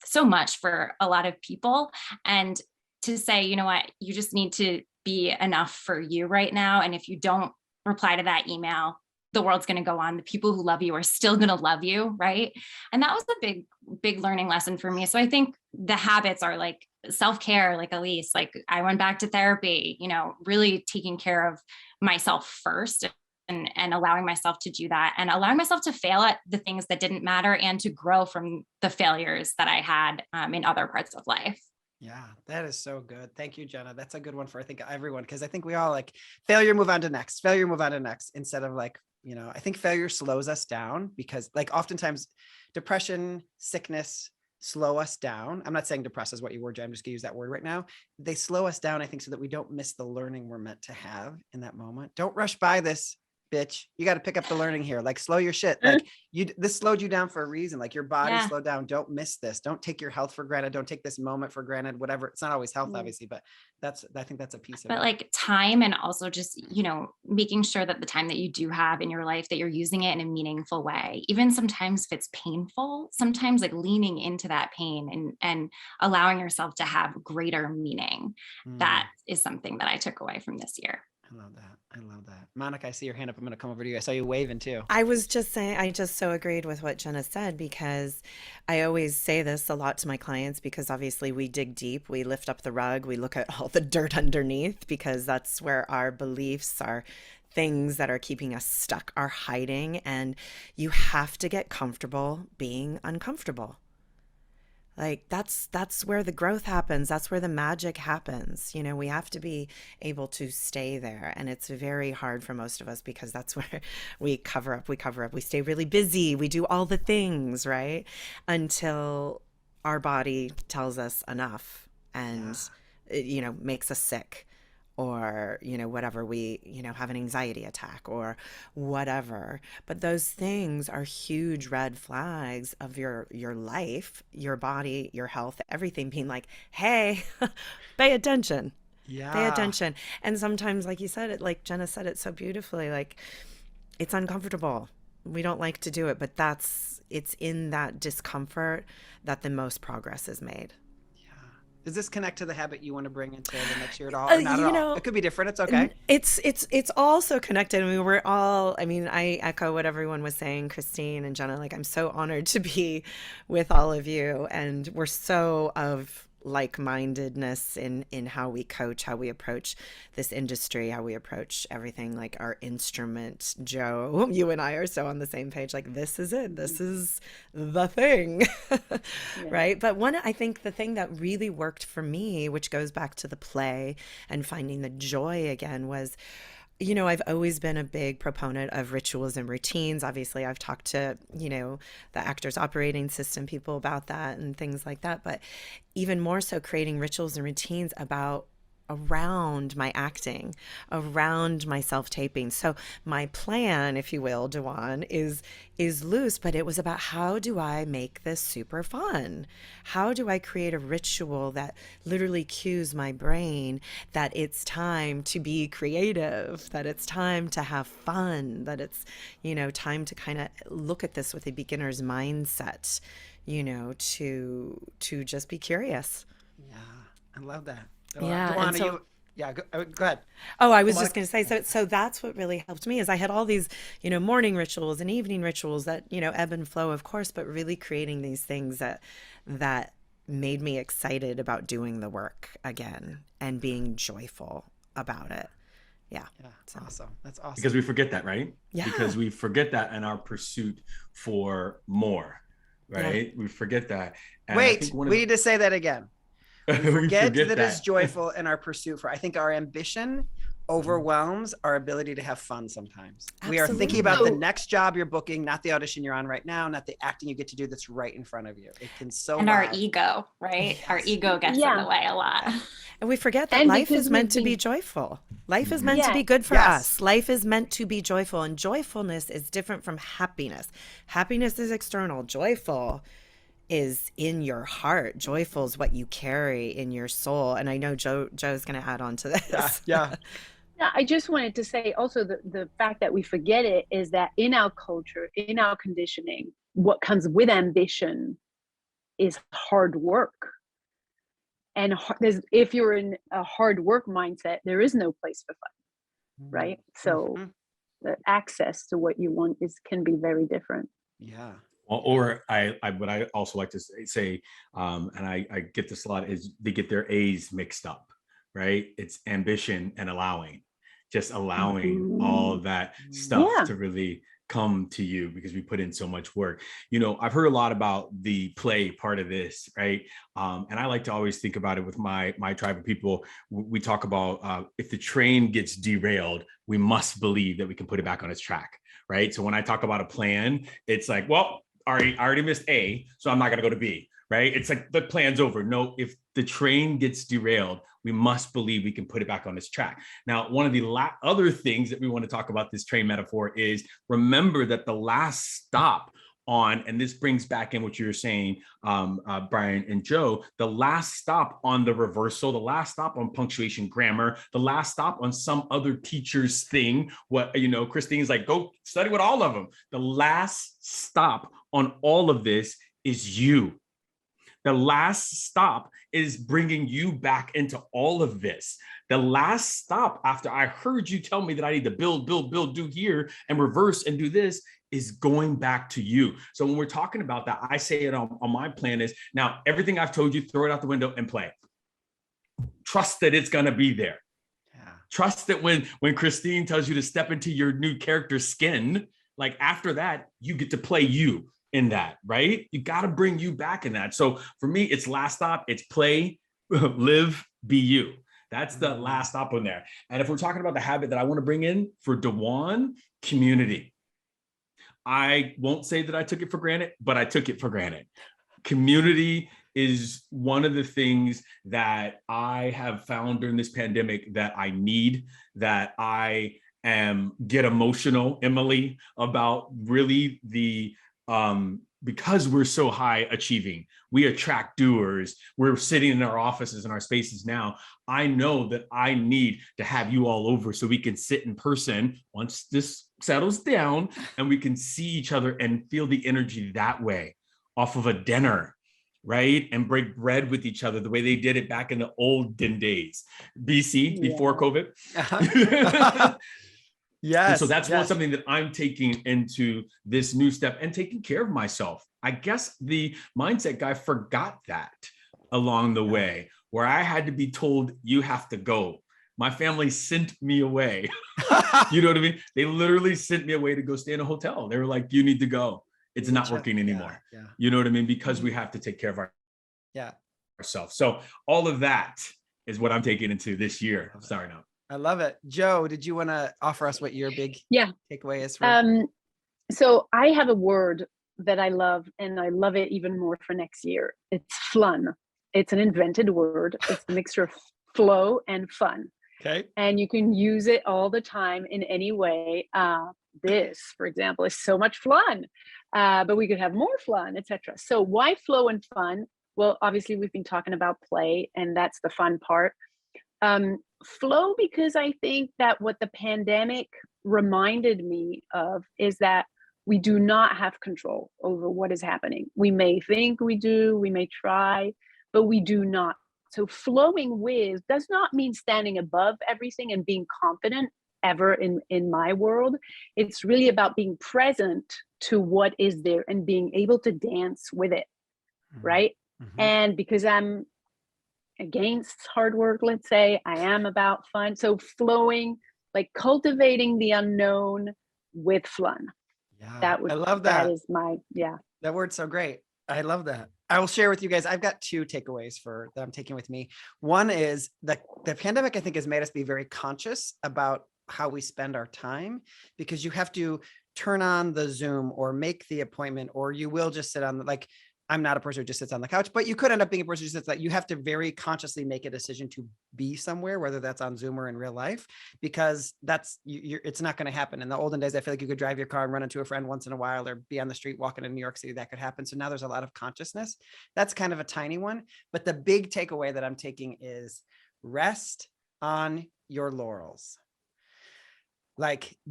so much for a lot of people, and to say, you know what, you just need to be enough for you right now. And if you don't reply to that email, the world's going to go on. The people who love you are still going to love you. Right. And that was a big, big learning lesson for me. So I think the habits are like self-care, like Elise, like I went back to therapy, really taking care of myself first, and allowing myself to do that, and allowing myself to fail at the things that didn't matter, and to grow from the failures that I had in other parts of life. Yeah, that is so good. Thank you, Jenna. That's a good one for, I think, everyone, because I think we all like failure, move on to next, failure, move on to next, instead of like, I think failure slows us down, because like oftentimes depression, sickness slow us down. I'm not saying depress is what you were, Jen. I'm just gonna use that word right now. They slow us down, I think, so that we don't miss the learning we're meant to have in that moment. Don't rush by this, bitch. You got to pick up the learning here. Like slow your shit. Like this slowed you down for a reason. Like your body slowed down. Don't miss this. Don't take your health for granted. Don't take this moment for granted, whatever. It's not always health, obviously, but I think that's a piece of it. But like time, and also just, making sure that the time that you do have in your life, that you're using it in a meaningful way. Even sometimes if it's painful, sometimes like leaning into that pain and allowing yourself to have greater meaning. That is something that I took away from this year. I love that. Moniqua, I see your hand up. I'm going to come over to you. I saw you waving too. I was just saying, I just so agreed with what Jenna said, because I always say this a lot to my clients, because obviously we dig deep, we lift up the rug, we look at all the dirt underneath, because that's where our beliefs, our things that are keeping us stuck are hiding. And you have to get comfortable being uncomfortable. Like that's where the growth happens. That's where the magic happens. We have to be able to stay there. And it's very hard for most of us, because that's where we cover up. We stay really busy. We do all the things, right? Until our body tells us enough and, makes us sick. Or, whatever, we, have an anxiety attack or whatever. But those things are huge red flags of your life, your body, your health, everything being like, hey, pay attention. Yeah. Pay attention. And sometimes, like you said, it, like Jenna said it so beautifully, like it's uncomfortable. We don't like to do it, but it's in that discomfort that the most progress is made. Does this connect to the habit you want to bring into the next year at all? Or not at all? It could be different. It's okay. It's also connected. I echo what everyone was saying, Christine and Jenna. Like, I'm so honored to be with all of you, and we're so of like-mindedness in how we coach, how we approach this industry, how we approach everything. Like our instrument, Joe, you and I are so on the same page. Like, this is it. This is the thing. Right? But I think the thing that really worked for me, which goes back to the play and finding the joy again, was, I've always been a big proponent of rituals and routines. Obviously, I've talked to, the actor's operating system people about that and things like that. But even more so, creating rituals and routines around my acting, around my self-taping. So my plan, if you will, DaJuan, is loose, but it was about, how do I make this super fun? How do I create a ritual that literally cues my brain that it's time to be creative, that it's time to have fun, that it's, time to kind of look at this with a beginner's mindset, to just be curious. Yeah, I love that. Yeah. DaJuan, go ahead. Oh, I was just going to say, so that's what really helped me, is I had all these, morning rituals and evening rituals that, ebb and flow, of course, but really creating these things that made me excited about doing the work again and being joyful about it. Yeah. That's awesome. That's awesome. Because we forget that, right? Yeah. Because we forget that in our pursuit for more, right? Yeah. We forget that. And Wait, we need to say that again. We forget that it's joyful in our pursuit for, I think our ambition overwhelms our ability to have fun sometimes. Absolutely. We are thinking about the next job you're booking, not the audition you're on right now, not the acting you get to do that's right in front of you. It can and our ego, right? Yes. Our ego gets in the way a lot. And we forget that life is meant to be joyful. Life is meant to be good for us. Life is meant to be joyful, and joyfulness is different from happiness. Happiness is external. Joyful is in your heart. Joyful is what you carry in your soul. And I know Joe's going to add on to this. Yeah. Yeah, I just wanted to say also the fact that we forget it is that in our culture, in our conditioning, what comes with ambition is hard work. And if you're in a hard work mindset, there is no place for fun, right? So the access to what you want can be very different. Yeah. Or what I also like to say, and I get this a lot, is they get their A's mixed up, right? It's ambition and allowing. Just allowing all of that stuff to really come to you because we put in so much work. You know, I've heard a lot about the play part of this, right? And I like to always think about it with my tribe of people. We talk about if the train gets derailed, we must believe that we can put it back on its track, right? So when I talk about a plan, it's like, well, I already missed A, so I'm not gonna go to B, right? It's like the plan's over. No, if the train gets derailed, we must believe we can put it back on its track. Now, one of the other things that we want to talk about this train metaphor is remember that the last stop on, and this brings back in what you were saying, Brian and Joe, the last stop on the reversal, the last stop on punctuation grammar, the last stop on some other teacher's thing. Christine's like, go study with all of them. The last stop on all of this is you. The last stop is bringing you back into all of this. The last stop after I heard you tell me that I need to build, do here and reverse and do this is going back to you. So when we're talking about that, I say it on my plan is now everything I've told you, throw it out the window and play. Trust that it's going to be there. Yeah. Trust that when Christine tells you to step into your new character's skin, like after that, you get to play you in that, right? You got to bring you back in that. So for me, it's last stop, it's play, live, be you. That's the last stop on there. And if we're talking about the habit that I want to bring in for DaJuan, community. I won't say that I took it for granted, but I took it for granted. Community is one of the things that I have found during this pandemic that I need, that I get emotional, Emily, about really because we're so high achieving, we attract doers. We're sitting in our offices and our spaces now. I know that I need to have you all over so we can sit in person once this settles down and we can see each other and feel the energy that way off of a dinner, right? And break bread with each other the way they did it back in the olden days, BC, before COVID. Yes. And so that's something that I'm taking into this new step and taking care of myself. I guess the mindset guy forgot that along the way, where I had to be told, you have to go. My family sent me away. You know what I mean? They literally sent me away to go stay in a hotel. They were like, you need to go. It's not working anymore. Yeah. You know what I mean? Because we have to take care of ourselves. So all of that is what I'm taking into this year. I'm sorry now. I love it. Joe, did you want to offer us what your big takeaway is? So I have a word that I love, and I love it even more for next year. It's flun. It's an invented word. It's a mixture of flow and fun. Okay. And you can use it all the time in any way. This, for example, is so much fun, but we could have more fun, etc. So why flow and fun? Well, obviously we've been talking about play, and that's the fun part. Flow, because I think that what the pandemic reminded me of is that we do not have control over what is happening. We may think we do, we may try, but we do not. So flowing with does not mean standing above everything and being confident ever in my world. It's really about being present to what is there and being able to dance with it, right? Mm-hmm. And because I'm against hard work, let's say, I am about fun. So flowing like cultivating the unknown with fun. Yeah, I love that. That is my, That word's so great. I love that. I will share with you guys. I've got 2 takeaways that I'm taking with me. One is that the pandemic, I think, has made us be very conscious about how we spend our time, because you have to turn on the Zoom or make the appointment, or you will just sit on I'm not a person who just sits on the couch, but you could end up being a person who sits that you have to very consciously make a decision to be somewhere, whether that's on Zoom or in real life, because it's not going to happen. In the olden days, I feel like you could drive your car and run into a friend once in a while, or be on the street walking in New York City. That could happen. So now there's a lot of consciousness. That's kind of a tiny one. But the big takeaway that I'm taking is rest on your laurels.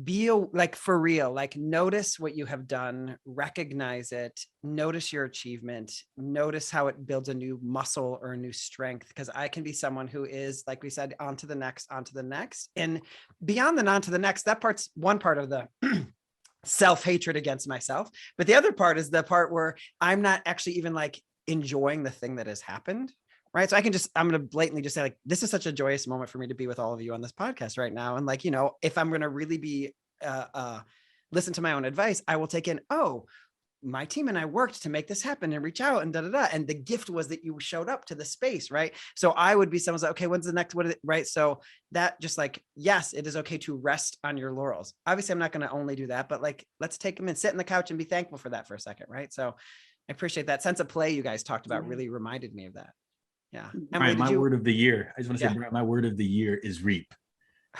Be for real, notice what you have done, recognize it, notice your achievement, notice how it builds a new muscle or a new strength. Because I can be someone who is, like we said, on to the next. And beyond the on to the next, that part's one part of the self-hatred against myself. But the other part is the part where I'm not actually even enjoying the thing that has happened. Right. So I'm going to blatantly just say this is such a joyous moment for me to be with all of you on this podcast right now. And if I'm going to really be, listen to my own advice, I will take in, my team and I worked to make this happen and reach out and And the gift was that you showed up to the space. Right. So I would be someone's okay, when's the next, what is it? Right. So that just yes, it is okay to rest on your laurels. Obviously I'm not going to only do that, but let's take them and sit on the couch and be thankful for that for a second. Right. So I appreciate that sense of play you guys talked about, really reminded me of that. Yeah. Emily, my word of the year. I just want to say, my word of the year is reap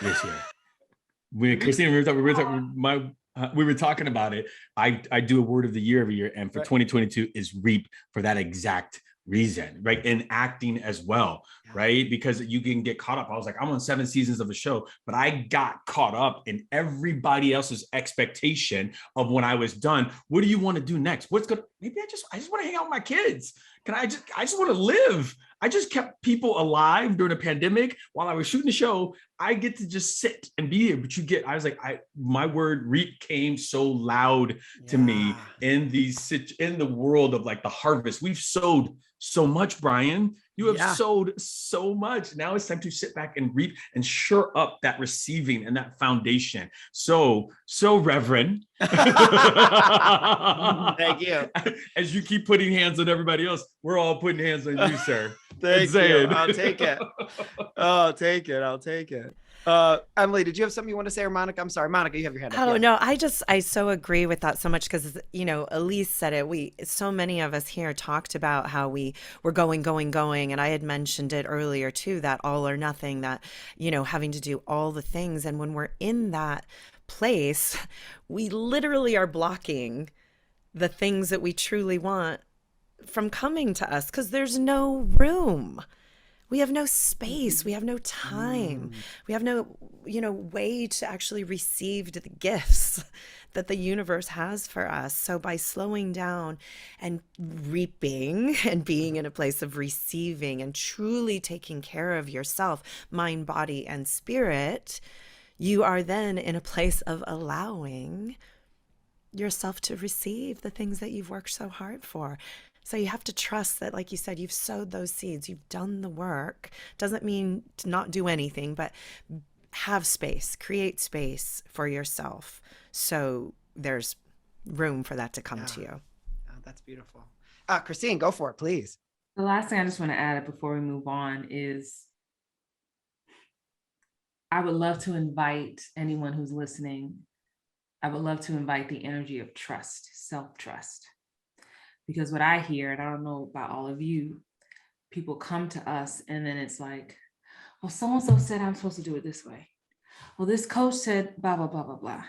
this year. Christina, we were talking about it. I do a word of the year every year, and for 2022 is reap for that exact reason, right? And acting as well, right? Because you can get caught up. I was I'm on 7 seasons of a show, but I got caught up in everybody else's expectation of when I was done. What do you want to do next? Maybe I just want to hang out with my kids. I just want to live. I just kept people alive during a pandemic while I was shooting the show. I get to just sit and be here, but my word reap came so loud to me in the world of the harvest. We've sowed so much, Brian. You have sowed so much. Now it's time to sit back and reap and shore up that receiving and that foundation. So Reverend. Thank you. As you keep putting hands on everybody else, we're all putting hands on you, sir. Thank you. I'll take it. I'll take it. Emily, did you have something you want to say, or Monica? I'm sorry, Monica, you have your hand up. Oh, no, I so agree with that so much, because, Elise said it. So many of us here talked about how we were going. And I had mentioned it earlier too, that all or nothing, that, having to do all the things. And when we're in that place, we literally are blocking the things that we truly want from coming to us, because there's no room. We have no space. We have no time. We have no, way to actually receive the gifts that the universe has for us. So by slowing down and reaping and being in a place of receiving and truly taking care of yourself, mind, body, and spirit, you are then in a place of allowing yourself to receive the things that you've worked so hard for. So you have to trust that, like you said, you've sowed those seeds, you've done the work. Doesn't mean to not do anything, but have space, create space for yourself. So there's room for that to come to you. Oh, that's beautiful. Christine, go for it, please. The last thing I just want to add before we move on is I would love to invite anyone who's listening. I would love to invite the energy of trust, self-trust. Because what I hear, and I don't know about all of you, people come to us and then it's well, so-and-so said I'm supposed to do it this way. Well, this coach said blah, blah, blah, blah, blah.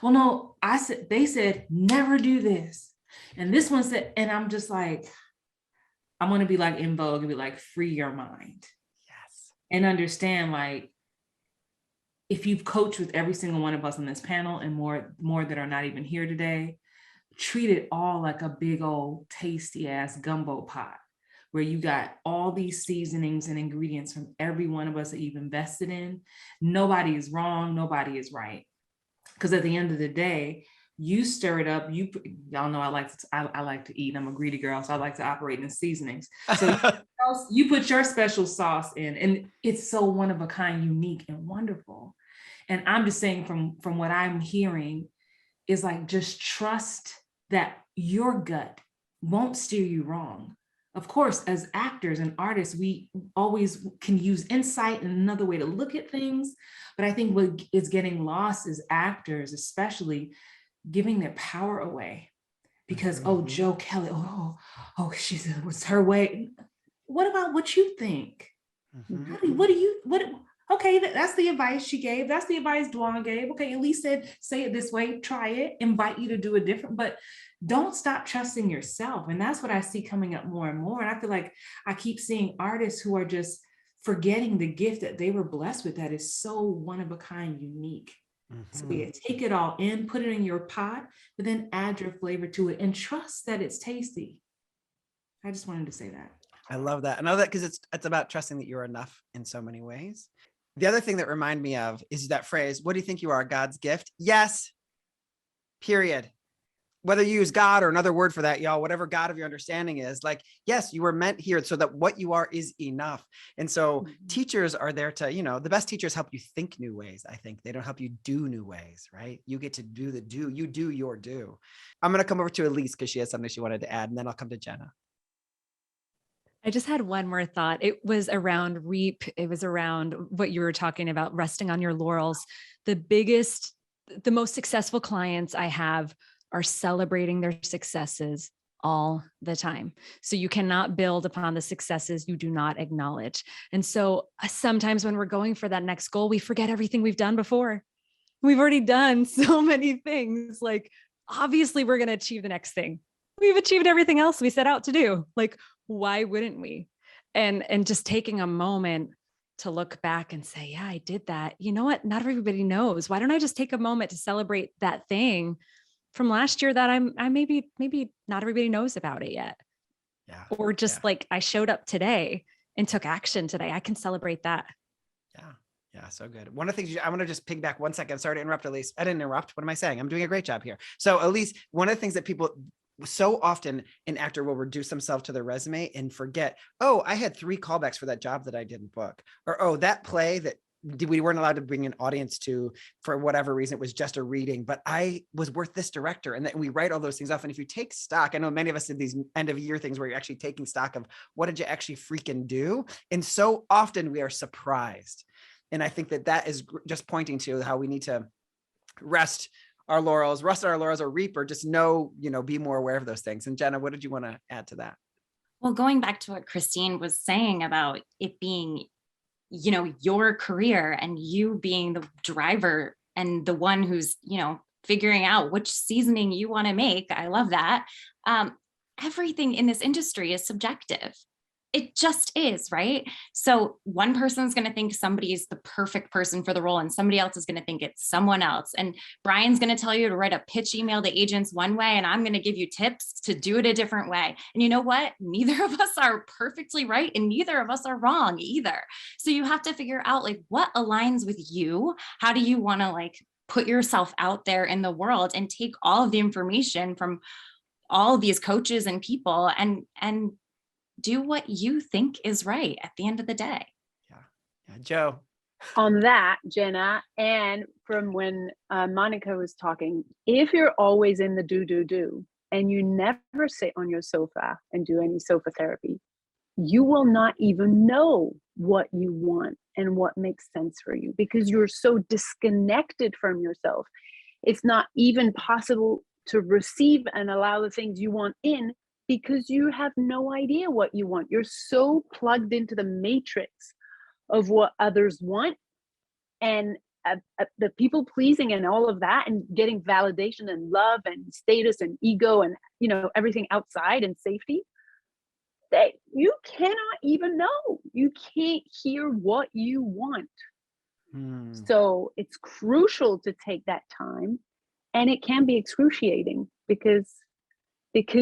Well, no, they said, never do this. And this one said, and I'm just I'm going to be in Vogue and be free your mind. Yes. And understand, if you've coached with every single one of us on this panel and more that are not even here today, treat it all like a big old tasty ass gumbo pot where you got all these seasonings and ingredients from every one of us that you've invested in. Nobody is wrong. Nobody is right. Because at the end of the day, you stir it up. Y'all know I like to eat. I'm a greedy girl, so I like to operate in seasonings. So you put your special sauce in, and it's so one of a kind, unique, and wonderful. And I'm just saying from what I'm hearing is like, just trust that your gut won't steer you wrong. Of course, as actors and artists, we always can use insight and another way to look at things. But I think what is getting lost is actors, especially, giving their power away because, oh, Joe Kelly, she's, it was her way. What about what you think? Okay, that's the advice she gave. That's the advice DaJuan gave. Okay, Elise said, say it this way, try it, invite you to do it different, but don't stop trusting yourself. And that's what I see coming up more and more. And I feel like I keep seeing artists who are just forgetting the gift that they were blessed with that is so one of a kind, unique. So yeah, take it all in, put it in your pot, but then add your flavor to it and trust that it's tasty. I just wanted to say that. I love that. I know that because it's about trusting that you're enough in so many ways. The other thing that reminded me of is that phrase, what do you think you are, God's gift? Yes, period. Whether you use God or another word for that, y'all, whatever God of your understanding is, like, yes, you were meant here so that what you are is enough. And so teachers are there to, the best teachers help you think new ways. I think they don't help you do new ways, right? You get to do you do your do. I'm going to come over to Elise because she has something she wanted to add, and then I'll come to Jenna. I just had one more thought. It was around reap. It was around what you were talking about, resting on your laurels. The most successful clients I have are celebrating their successes all the time. So you cannot build upon the successes you do not acknowledge. And so sometimes when we're going for that next goal, we forget everything we've done before. We've already done so many things. Like, obviously we're going to achieve the next thing. We've achieved everything else we set out to do. Like, why wouldn't we? And just taking a moment to look back and say, yeah, I did that. You know what? Not everybody knows. Why don't I just take a moment to celebrate that thing from last year that I maybe not everybody knows about it yet. Yeah. Or just like, I showed up today and took action today. I can celebrate that. Yeah. Yeah. So good. One of the things I want to just piggyback 1 second. Sorry to interrupt, Elise. I didn't interrupt. What am I saying? I'm doing a great job here. So Elise, one of the things that people so often, an actor will reduce themselves to their resume and forget, oh, I had 3 callbacks for that job that I didn't book. Or, oh, that play that we weren't allowed to bring an audience to for whatever reason, it was just a reading, but I was worth this director. And then we write all those things off. And if you take stock, I know many of us did these end of year things where you're actually taking stock of what did you actually freaking do? And so often we are surprised. And I think that is just pointing to how we need to rest on our laurels or reap, or just know, be more aware of those things. And Jenna, what did you want to add to that? Well, going back to what Christine was saying about it being, your career and you being the driver and the one who's, figuring out which seasoning you want to make. I love that. Everything in this industry is subjective. It just is, right? So one person's going to think somebody is the perfect person for the role, and somebody else is going to think it's someone else. And Brian's going to tell you to write a pitch email to agents one way, and I'm going to give you tips to do it a different way. And you know what? Neither of us are perfectly right, and neither of us are wrong either. So you have to figure out like what aligns with you. How do you want to like put yourself out there in the world and take all of the information from all of these coaches and people and do what you think is right at the end of the day. Yeah. Joe. On that, Jenna, and from when Moniqua was talking, if you're always in the do, and you never sit on your sofa and do any sofa therapy, you will not even know what you want and what makes sense for you because you're so disconnected from yourself. It's not even possible to receive and allow the things you want in because you have no idea what you want. You're so plugged into the matrix of what others want and the people pleasing and all of that, and getting validation and love and status and ego and everything outside and safety, that you cannot even know. You can't hear what you want. So it's crucial to take that time, and it can be excruciating because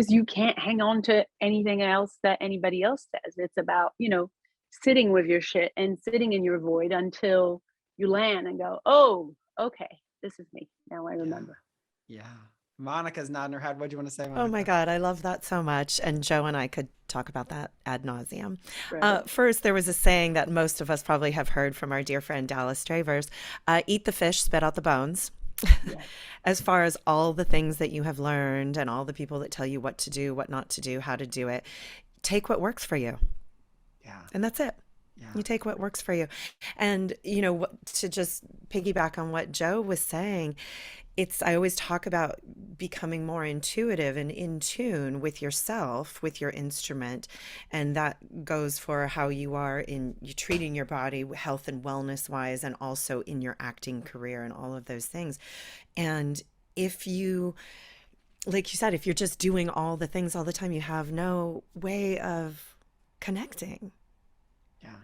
you can't hang on to anything else that anybody else says. It's about, sitting with your shit and sitting in your void until you land and go, oh, okay, this is me. Now I remember. Yeah. Monica's nodding her head. What do you want to say, Monica? Oh my God, I love that so much. And Joe and I could talk about that ad nauseum. Right. First, there was a saying that most of us probably have heard from our dear friend Dallas Travers, eat the fish, spit out the bones. Yes. As far as all the things that you have learned and all the people that tell you what to do, what not to do, how to do it, take what works for you. Yeah. And that's it. Yeah. You take what works for you. And, you know, to just piggyback on what Joe was saying, I always talk about becoming more intuitive and in tune with yourself, with your instrument. And that goes for how you are in you treating your body, health and wellness wise, and also in your acting career and all of those things. And if you, like you said, if you're just doing all the things all the time, you have no way of connecting. Yeah.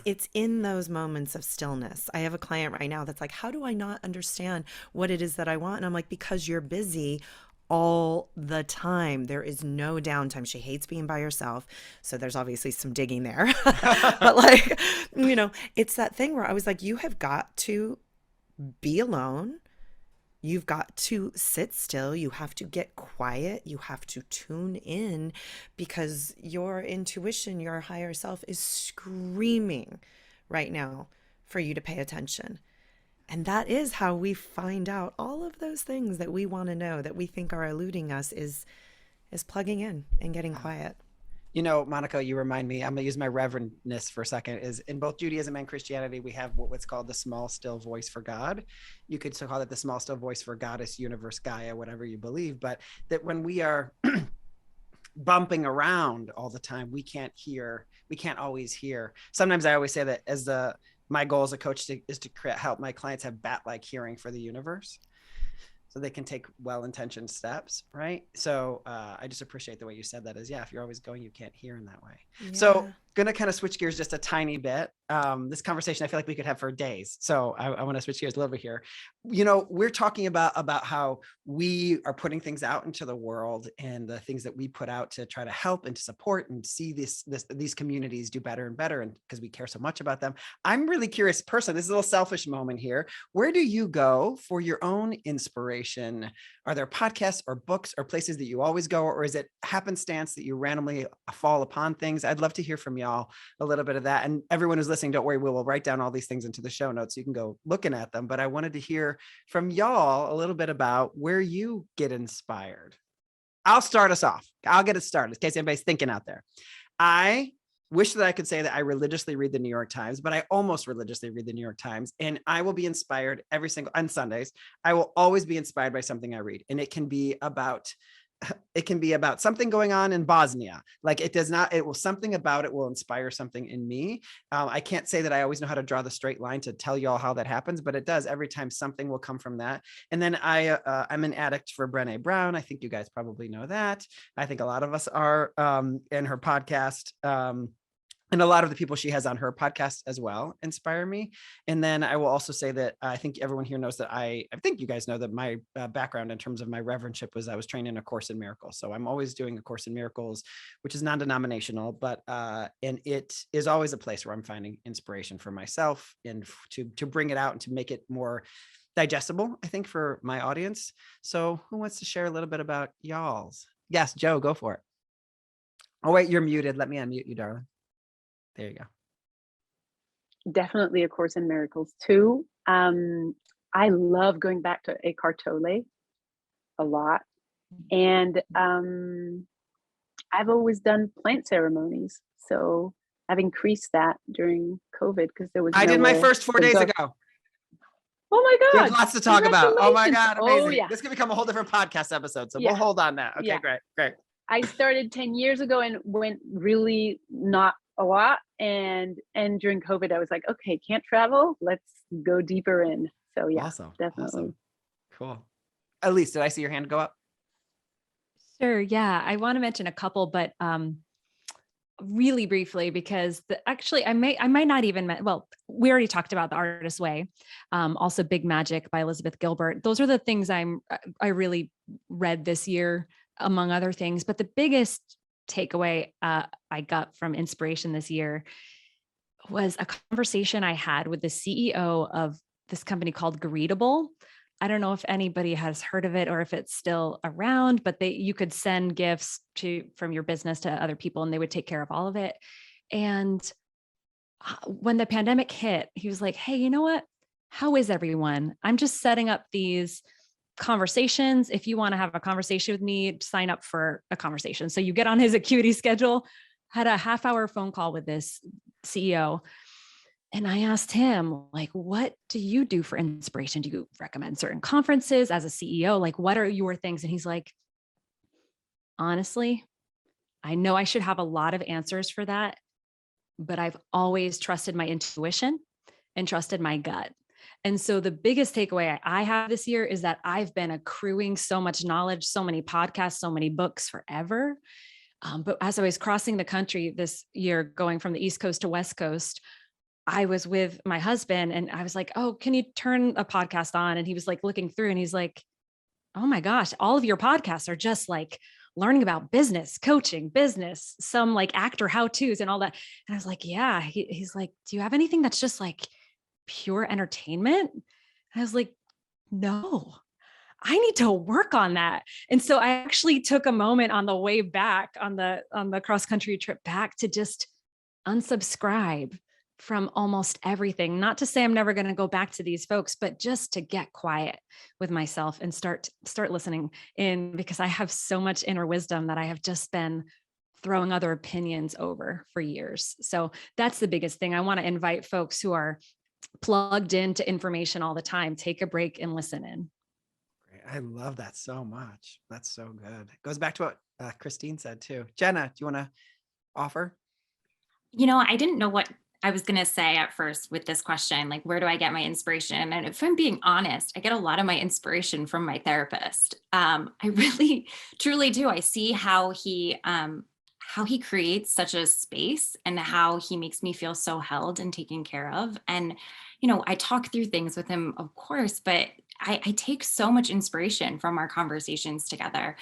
It's in those moments of stillness. I have a client right now that's like, how do I not understand what it is that I want? And I'm like, because you're busy all the time. There is no downtime. She hates being by herself. So there's obviously some digging there. But like, you know, it's that thing where I was like, you have got to be alone. You've got to sit still. You have to get quiet. You have to tune in because your intuition, your higher self is screaming right now for you to pay attention. And that is how we find out all of those things that we want to know that we think are eluding us is plugging in and getting quiet. You know, Monica, you remind me, I'm going to use my reverendness for a second, is in both Judaism and Christianity, we have what's called the small, still voice for God. You could so call it the small, still voice for Goddess, universe, Gaia, whatever you believe. But that when we are bumping around all the time, we can't always hear. Sometimes I always say that my goal as a coach is to help my clients have bat-like hearing for the universe, so they can take well-intentioned steps, right? So I just appreciate the way you said that is, if you're always going, you can't hear in that way. Yeah. So gonna kind of switch gears just a tiny bit. This conversation, I feel like we could have for days. So I want to switch gears a little bit here. You know, we're talking about how we are putting things out into the world and the things that we put out to try to help and to support and see these communities do better and better. And because we care so much about them, I'm really curious person, this is a little selfish moment here. Where do you go for your own inspiration? Are there podcasts or books or places that you always go, or is it happenstance that you randomly fall upon things? I'd love to hear from y'all a little bit of that. And everyone who's listening, don't worry, we will write down all these things into the show notes so you can go looking at them. But I wanted to hear from y'all a little bit about where you get inspired. I'll start us off. I'll get it started in case anybody's thinking out there. I wish that I could say that I religiously read the New York Times, but I almost religiously read the New York Times, and I will be inspired on Sundays. I will always be inspired by something I read. And it can be about something going on in Bosnia. Like something about it will inspire something in me. I can't say that I always know how to draw the straight line to tell you all how that happens, but it does. Every time something will come from that. And then I'm an addict for Brené Brown. I think you guys probably know that. I think a lot of us are, in her podcast. And a lot of the people she has on her podcast as well inspire me. And then I will also say that I think everyone here knows that I think you guys know that my background in terms of my reverendship was I was trained in A Course in Miracles. So I'm always doing A Course in Miracles, which is non-denominational, but and it is always a place where I'm finding inspiration for myself and to bring it out and to make it more digestible, I think, for my audience. So who wants to share a little bit about y'all's? Yes, Joe, go for it. Oh, wait, you're muted. Let me unmute you, darling. There you go. Definitely A Course in Miracles too. I love going back to Eckhart Tolle a lot. And I've always done plant ceremonies. So I've increased that during COVID because there was I did my first 4 days ago. Oh my God. We have lots to talk about. Oh my God. Amazing. Oh, yeah. This could become a whole different podcast episode. So we'll hold on that. Okay, great. I started 10 years ago and went really not a lot. And during COVID, I was like, okay, can't travel. Let's go deeper in. So yeah, awesome. Definitely. Awesome. Cool. Elise, did I see your hand go up? Sure. Yeah. I want to mention a couple, but really briefly, because actually I might not even, we already talked about The Artist's Way. Also Big Magic by Elizabeth Gilbert. Those are the things I really read this year, among other things. But the biggest takeaway I got from inspiration this year was a conversation I had with the CEO of this company called Repeatable I don't know if anybody has heard of it or if it's still around, but you could send gifts from your business to other people and they would take care of all of it. And when the pandemic hit, he was like, hey, you know what? How is everyone? I'm just setting up these conversations. If you want to have a conversation with me, sign up for a conversation. So you get on his Acuity schedule, had a half-hour phone call with this CEO. And I asked him, like, what do you do for inspiration? Do you recommend certain conferences as a CEO? Like, what are your things? And he's like, honestly, I know I should have a lot of answers for that, but I've always trusted my intuition and trusted my gut. And so the biggest takeaway I have this year is that I've been accruing so much knowledge, so many podcasts, so many books forever. But as I was crossing the country this year, going from the East Coast to West Coast, I was with my husband and I was like, oh, can you turn a podcast on? And he was like looking through and he's like, oh my gosh, all of your podcasts are just like learning about business, coaching, business, some like actor how-tos and all that. And I was like, yeah. He's like, do you have anything that's just like pure entertainment? And I was like, no, I need to work on that. And so I actually took a moment on the way back on the cross-country trip back to just unsubscribe from almost everything. Not to say I'm never going to go back to these folks, but just to get quiet with myself and start listening in, because I have so much inner wisdom that I have just been throwing other opinions over for years. So that's the biggest thing. I want to invite folks who are plugged into information all the time, take a break and listen in. Great. I love that so much. That's so good. It goes back to what Christine said too. Jenna, do you want to offer? I didn't know what I was going to say at first with this question, like, where do I get my inspiration? And if I'm being honest, I get a lot of my inspiration from my therapist. I really, truly do. I see how he creates such a space and how he makes me feel so held and taken care of. And, I talk through things with him, of course, but I take so much inspiration from our conversations together.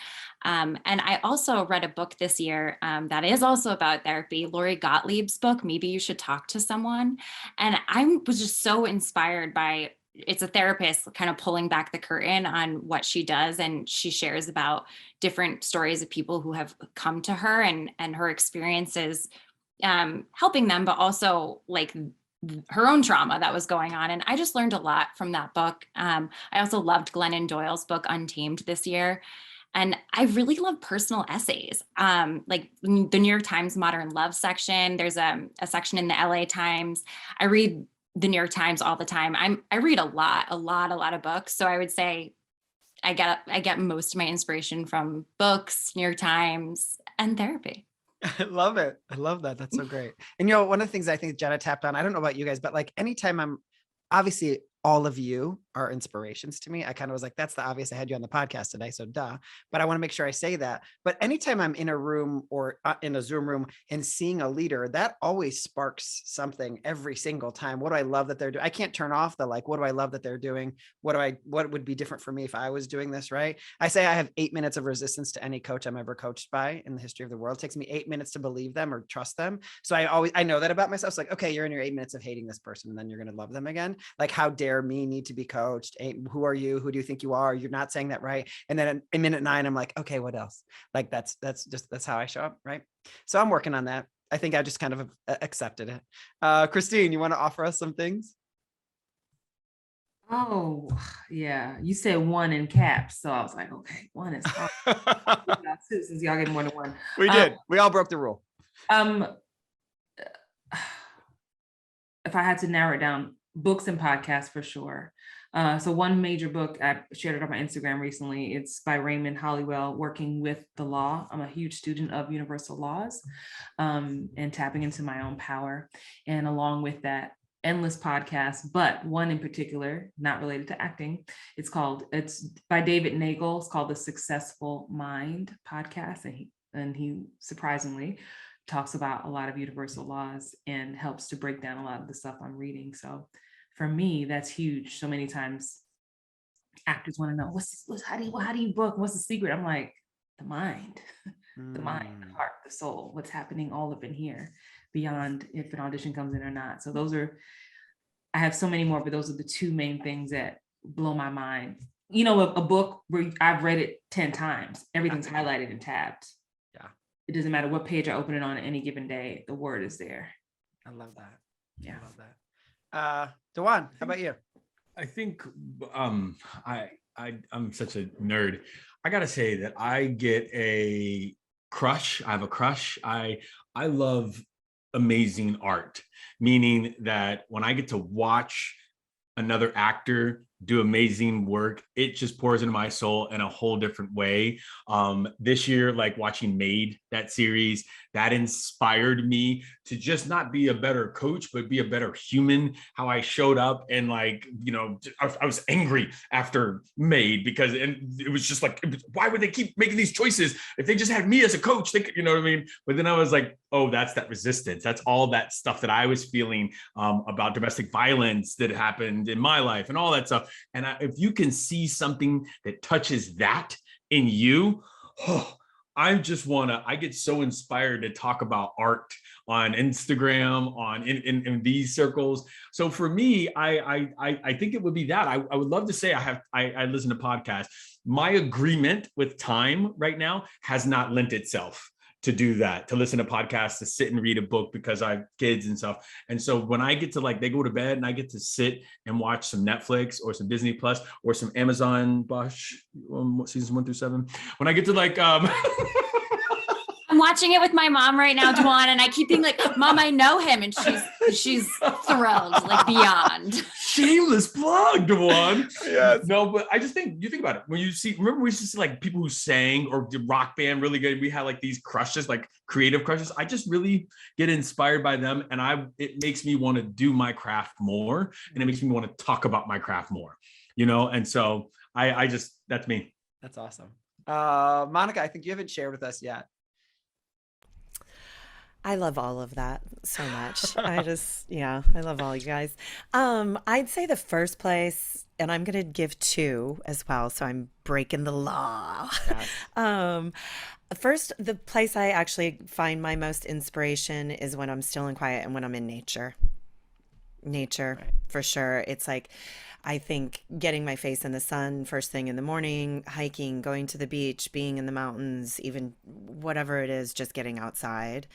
And I also read a book this year that is also about therapy, Lori Gottlieb's book, Maybe You Should Talk to Someone. And I was just so inspired by, it's a therapist kind of pulling back the curtain on what she does. And she shares about different stories of people who have come to her and her experiences helping them, but also like her own trauma that was going on. And I just learned a lot from that book. I also loved Glennon Doyle's book, Untamed, this year. And I really love personal essays, like the New York Times Modern Love section. There's a section in the LA Times. I read the New York Times all the time. I read a lot of books. So I would say I get most of my inspiration from books, New York Times, and therapy. I love it. I love that. That's so great. And one of the things I think Jenna tapped on, I don't know about you guys, but like anytime obviously all of you are inspirations to me. I kind of was like, that's the obvious. I had you on the podcast today, so duh. But I want to make sure I say that. But anytime I'm in a room or in a Zoom room and seeing a leader, that always sparks something every single time. What do I love that they're doing? I can't turn off the like, what do I love that they're doing? What would be different for me if I was doing this, right? I say I have 8 minutes of resistance to any coach I'm ever coached by in the history of the world. It takes me 8 minutes to believe them or trust them. So I know that about myself. It's like, okay, you're in your 8 minutes of hating this person and then you're going to love them again. Like, how dare me need to be coached? Who are you? Who do you think you are? You're not saying that right. And then in minute 9, I'm like, okay, what else? Like that's how I show up, right? So I'm working on that. I think I just kind of accepted it. Christine, you want to offer us some things? Oh, yeah. You said one in caps. So I was like, okay, one is two, since y'all get more than one. We did. We all broke the rule. If I had to narrow it down, books and podcasts for sure. So one major book, I shared it on my Instagram recently. It's by Raymond Hollywell, Working with the Law. I'm a huge student of universal laws and tapping into my own power. And along with that, endless podcasts, but one in particular, not related to acting. It's by David Nagel. It's called The Successful Mind podcast. And he surprisingly talks about a lot of universal laws and helps to break down a lot of the stuff I'm reading. So for me, that's huge. So many times actors want to know, how do you book? What's the secret? I'm like, the mind, the mind, the heart, the soul, what's happening all up in here beyond if an audition comes in or not. So I have so many more, but those are the two main things that blow my mind. You know, a book where I've read it 10 times, everything's highlighted and tabbed. Yeah. It doesn't matter what page I open it on any given day, the word is there. I love that. Yeah. I love that. DaJuan, how about you? I think I'm such a nerd. I gotta say that I get a crush. I have a crush. I love amazing art, meaning that when I get to watch another actor do amazing work, it just pours into my soul in a whole different way. This year, like watching Made, that series, that inspired me to just not be a better coach, but be a better human. How I showed up and like, you know, I was angry after Made because it was just like, why would they keep making these choices? If they just had me as a coach, they could, you know what I mean? But then I was like, oh, that's that resistance. That's all that stuff that I was feeling about domestic violence that happened in my life and all that stuff. And if you can see something that touches that in you, I get so inspired to talk about art on Instagram, in these circles. So for me, I think it would be that. I would love to say I listen to podcasts. My agreement with time right now has not lent itself to do that, to listen to podcasts, to sit and read a book because I have kids and stuff. And so when I get to like, they go to bed and I get to sit and watch some Netflix or some Disney Plus or some Amazon Bosch, seasons 1 through 7. When I get to like, I'm watching it with my mom right now, DaJuan, and I keep being like, Mom, I know him. And she's thrilled, like beyond. Shameless plug, DaJuan. Yes. No, but I just think, you think about it. When you see, remember we used to see like people who sang or did rock band really good. We had like these crushes, like creative crushes. I just really get inspired by them. And it makes me want to do my craft more. And it makes me want to talk about my craft more, you know? And so that's me. That's awesome. Moniqua, I think you haven't shared with us yet. I love all of that so much. I love all you guys. I'd say the first place, and I'm going to give 2 as well, so I'm breaking the law. Yes. First, the place I actually find my most inspiration is when I'm still and quiet and when I'm in nature. Nature, right. For sure. It's like, I think getting my face in the sun first thing in the morning, hiking, going to the beach, being in the mountains, even whatever it is, just getting outside.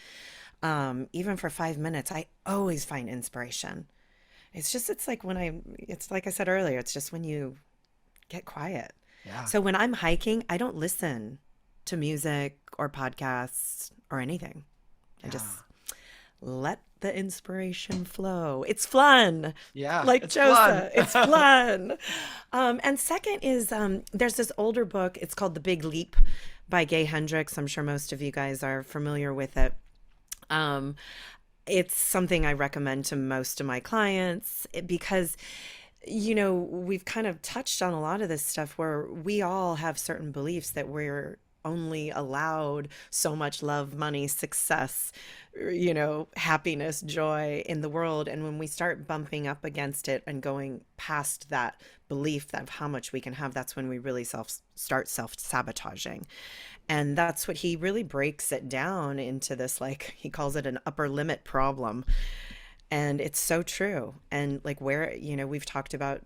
Even for 5 minutes, I always find inspiration. It's like I said earlier, it's just when you get quiet. Yeah. So when I'm hiking, I don't listen to music or podcasts or anything. I just let the inspiration flow. It's fun. Yeah. Like Joseph, it's fun. And second is, there's this older book. It's called The Big Leap by Gay Hendricks. I'm sure most of you guys are familiar with it. It's something I recommend to most of my clients because, you know, we've kind of touched on a lot of this stuff where we all have certain beliefs that we're only allowed so much love, money, success, you know, happiness, joy in the world. And when we start bumping up against it and going past that belief of how much we can have, that's when we really start self-sabotaging. And that's what he really breaks it down into this, like he calls it an upper limit problem. And it's so true. And like where, you know, we've talked about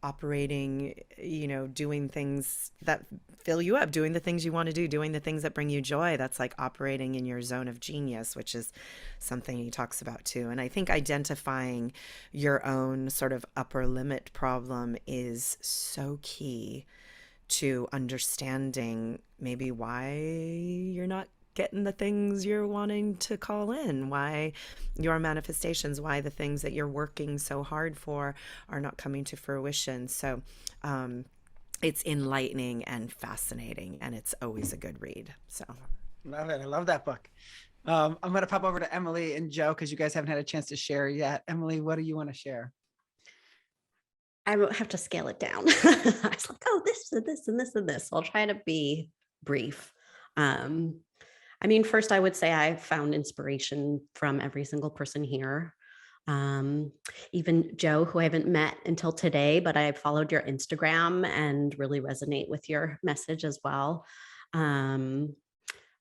operating, you know, doing things that fill you up, doing the things you want to do, doing the things that bring you joy. That's like operating in your zone of genius, which is something he talks about too. And I think identifying your own sort of upper limit problem is so key to understanding maybe why you're not getting the things you're wanting to call in, why your manifestations, why the things that you're working so hard for are not coming to fruition. So it's enlightening and fascinating, and it's always a good read. So love it. I love that book. I'm going to pop over to Emily and Joe because you guys haven't had a chance to share yet. Emily, what do you want to share? I won't have to scale it down. I was like, oh, this and this and this and this. I'll try to be brief. I mean, first, I would say I found inspiration from every single person here. Even Joe, who I haven't met until today, but I followed your Instagram and really resonate with your message as well.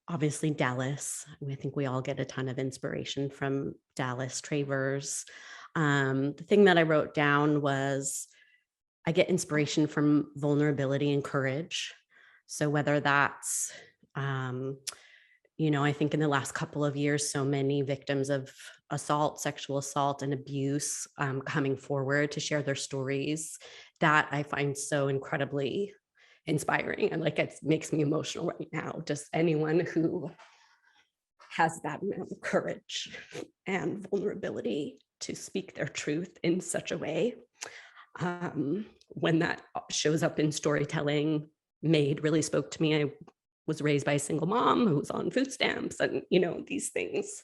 Obviously, Dallas. I think we all get a ton of inspiration from Dallas Travers. The thing that I wrote down was I get inspiration from vulnerability and courage. So whether that's, I think in the last couple of years, so many victims of assault, sexual assault, and abuse coming forward to share their stories, that I find so incredibly inspiring. And like, it makes me emotional right now. Just anyone who has that amount of courage and vulnerability to speak their truth in such a way. When that shows up in storytelling, Maid really spoke to me. I was raised by a single mom who was on food stamps, and these things.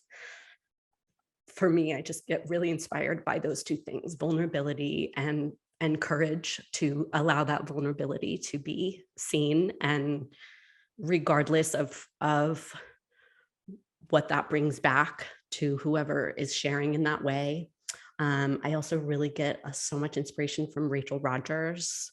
For me, I just get really inspired by those two things: vulnerability and courage to allow that vulnerability to be seen, and regardless of what that brings back to whoever is sharing in that way. I also really get so much inspiration from Rachel Rogers,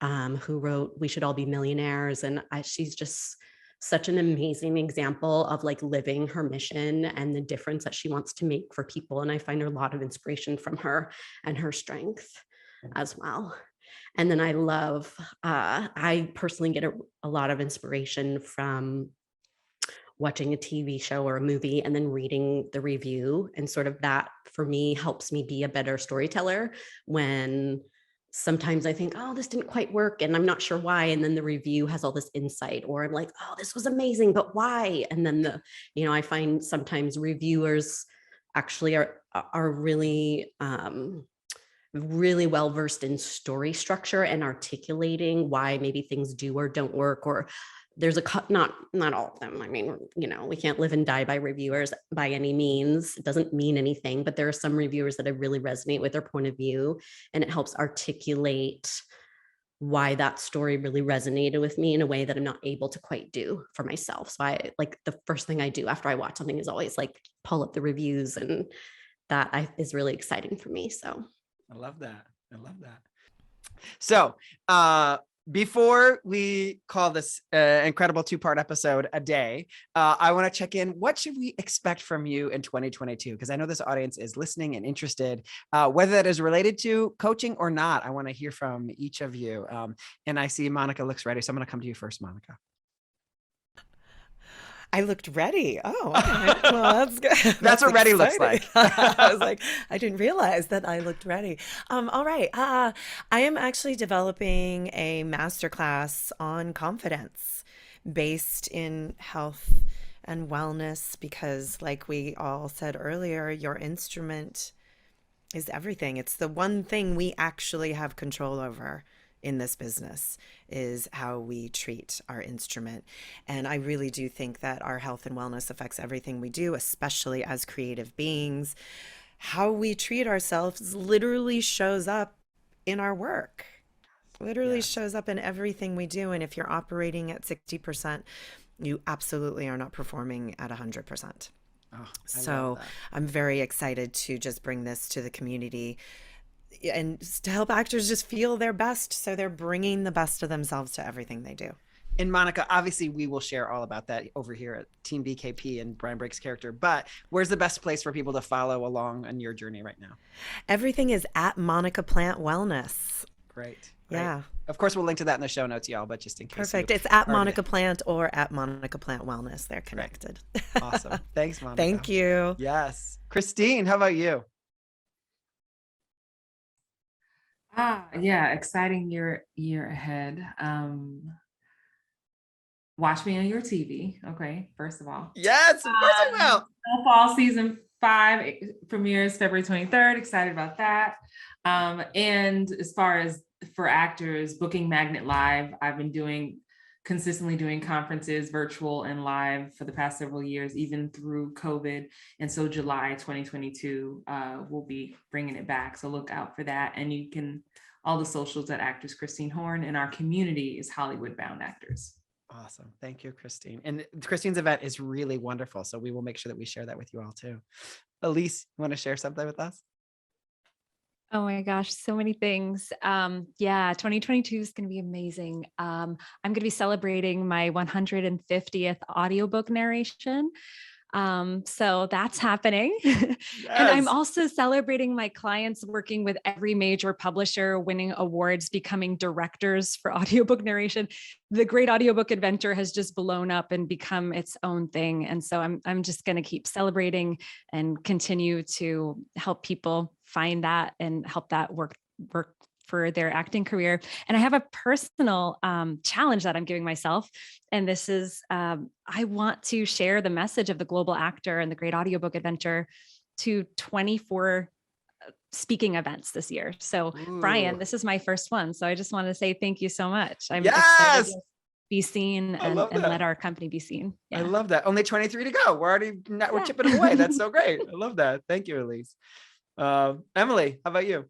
who wrote We Should All Be Millionaires. And she's just such an amazing example of like living her mission and the difference that she wants to make for people. And I find a lot of inspiration from her and her strength as well. And then I personally get a lot of inspiration from watching a TV show or a movie and then reading the review. And sort of that for me helps me be a better storyteller when sometimes I think, oh, this didn't quite work and I'm not sure why. And then the review has all this insight, or I'm like, oh, this was amazing, but why? And then I find sometimes reviewers actually are really, really well-versed in story structure and articulating why maybe things do or don't work, or there's not all of them. I mean, we can't live and die by reviewers by any means. It doesn't mean anything, but there are some reviewers that I really resonate with their point of view, and it helps articulate why that story really resonated with me in a way that I'm not able to quite do for myself. So I like the first thing I do after I watch something is always like pull up the reviews, and that is really exciting for me. So I love that. So, before we call this incredible 2-part episode a day, I want to check in. What should we expect from you in 2022? Because I know this audience is listening and interested, whether that is related to coaching or not. I want to hear from each of you. And I see Moniqua looks ready. So I'm going to come to you first, Moniqua. I looked ready. Oh, okay. Well, that's good. That's what ready looks like. I was like, I didn't realize that I looked ready. All right. I am actually developing a masterclass on confidence based in health and wellness, because like we all said earlier, your instrument is everything. It's the one thing we actually have control over in this business, is how we treat our instrument. And I really do think that our health and wellness affects everything we do, especially as creative beings. How we treat ourselves literally shows up in our work, shows up in everything we do. And if you're operating at 60%, you absolutely are not performing at 100%. So I'm very excited to just bring this to the community and to help actors just feel their best, so they're bringing the best of themselves to everything they do. And Moniqua, obviously we will share all about that over here at Team BKP and Brian Brake's character, but where's the best place for people to follow along on your journey right now? Everything is at Moniqua Plant Wellness. Great. Yeah. Of course, we'll link to that in the show notes, y'all, but just in case. Perfect. It's at Moniqua Plant or at Moniqua Plant Wellness. They're connected. Awesome. Thanks, Moniqua. Thank you. Yes. Christine, how about you? Yeah, exciting year ahead. Watch me on your TV. Okay, first of all. Yes, of course I will. Fall season 5 premieres February 23rd. Excited about that. And as far as for actors, booking Magnet Live, I've been consistently doing conferences, virtual and live, for the past several years, even through COVID. And so July 2022, we'll be bringing it back. So look out for that. And you can, all the socials at Actress Christine Horn, and our community is Hollywood Bound Actors. Awesome. Thank you, Christine. And Christine's event is really wonderful. So we will make sure that we share that with you all too. Elise, you want to share something with us? Oh my gosh, so many things. 2022 is going to be amazing. I'm going to be celebrating my 150th audiobook narration. So that's happening. And I'm also celebrating my clients working with every major publisher, winning awards, becoming directors for audiobook narration. The Great Audiobook Adventure has just blown up and become its own thing. And so I'm just going to keep celebrating and continue to help people find that and help that work for their acting career. And I have a personal challenge that I'm giving myself. And this is, I want to share the message of the Global Actor and the Great Audiobook Adventure to 24 speaking events this year. So Brian, this is my first one. So I just want to say thank you so much. I'm excited to be seen and let our company be seen. Yeah. I love that. Only 23 to go. We're chipping them away. That's so great. I love that. Thank you, Elise. Emily, how about you?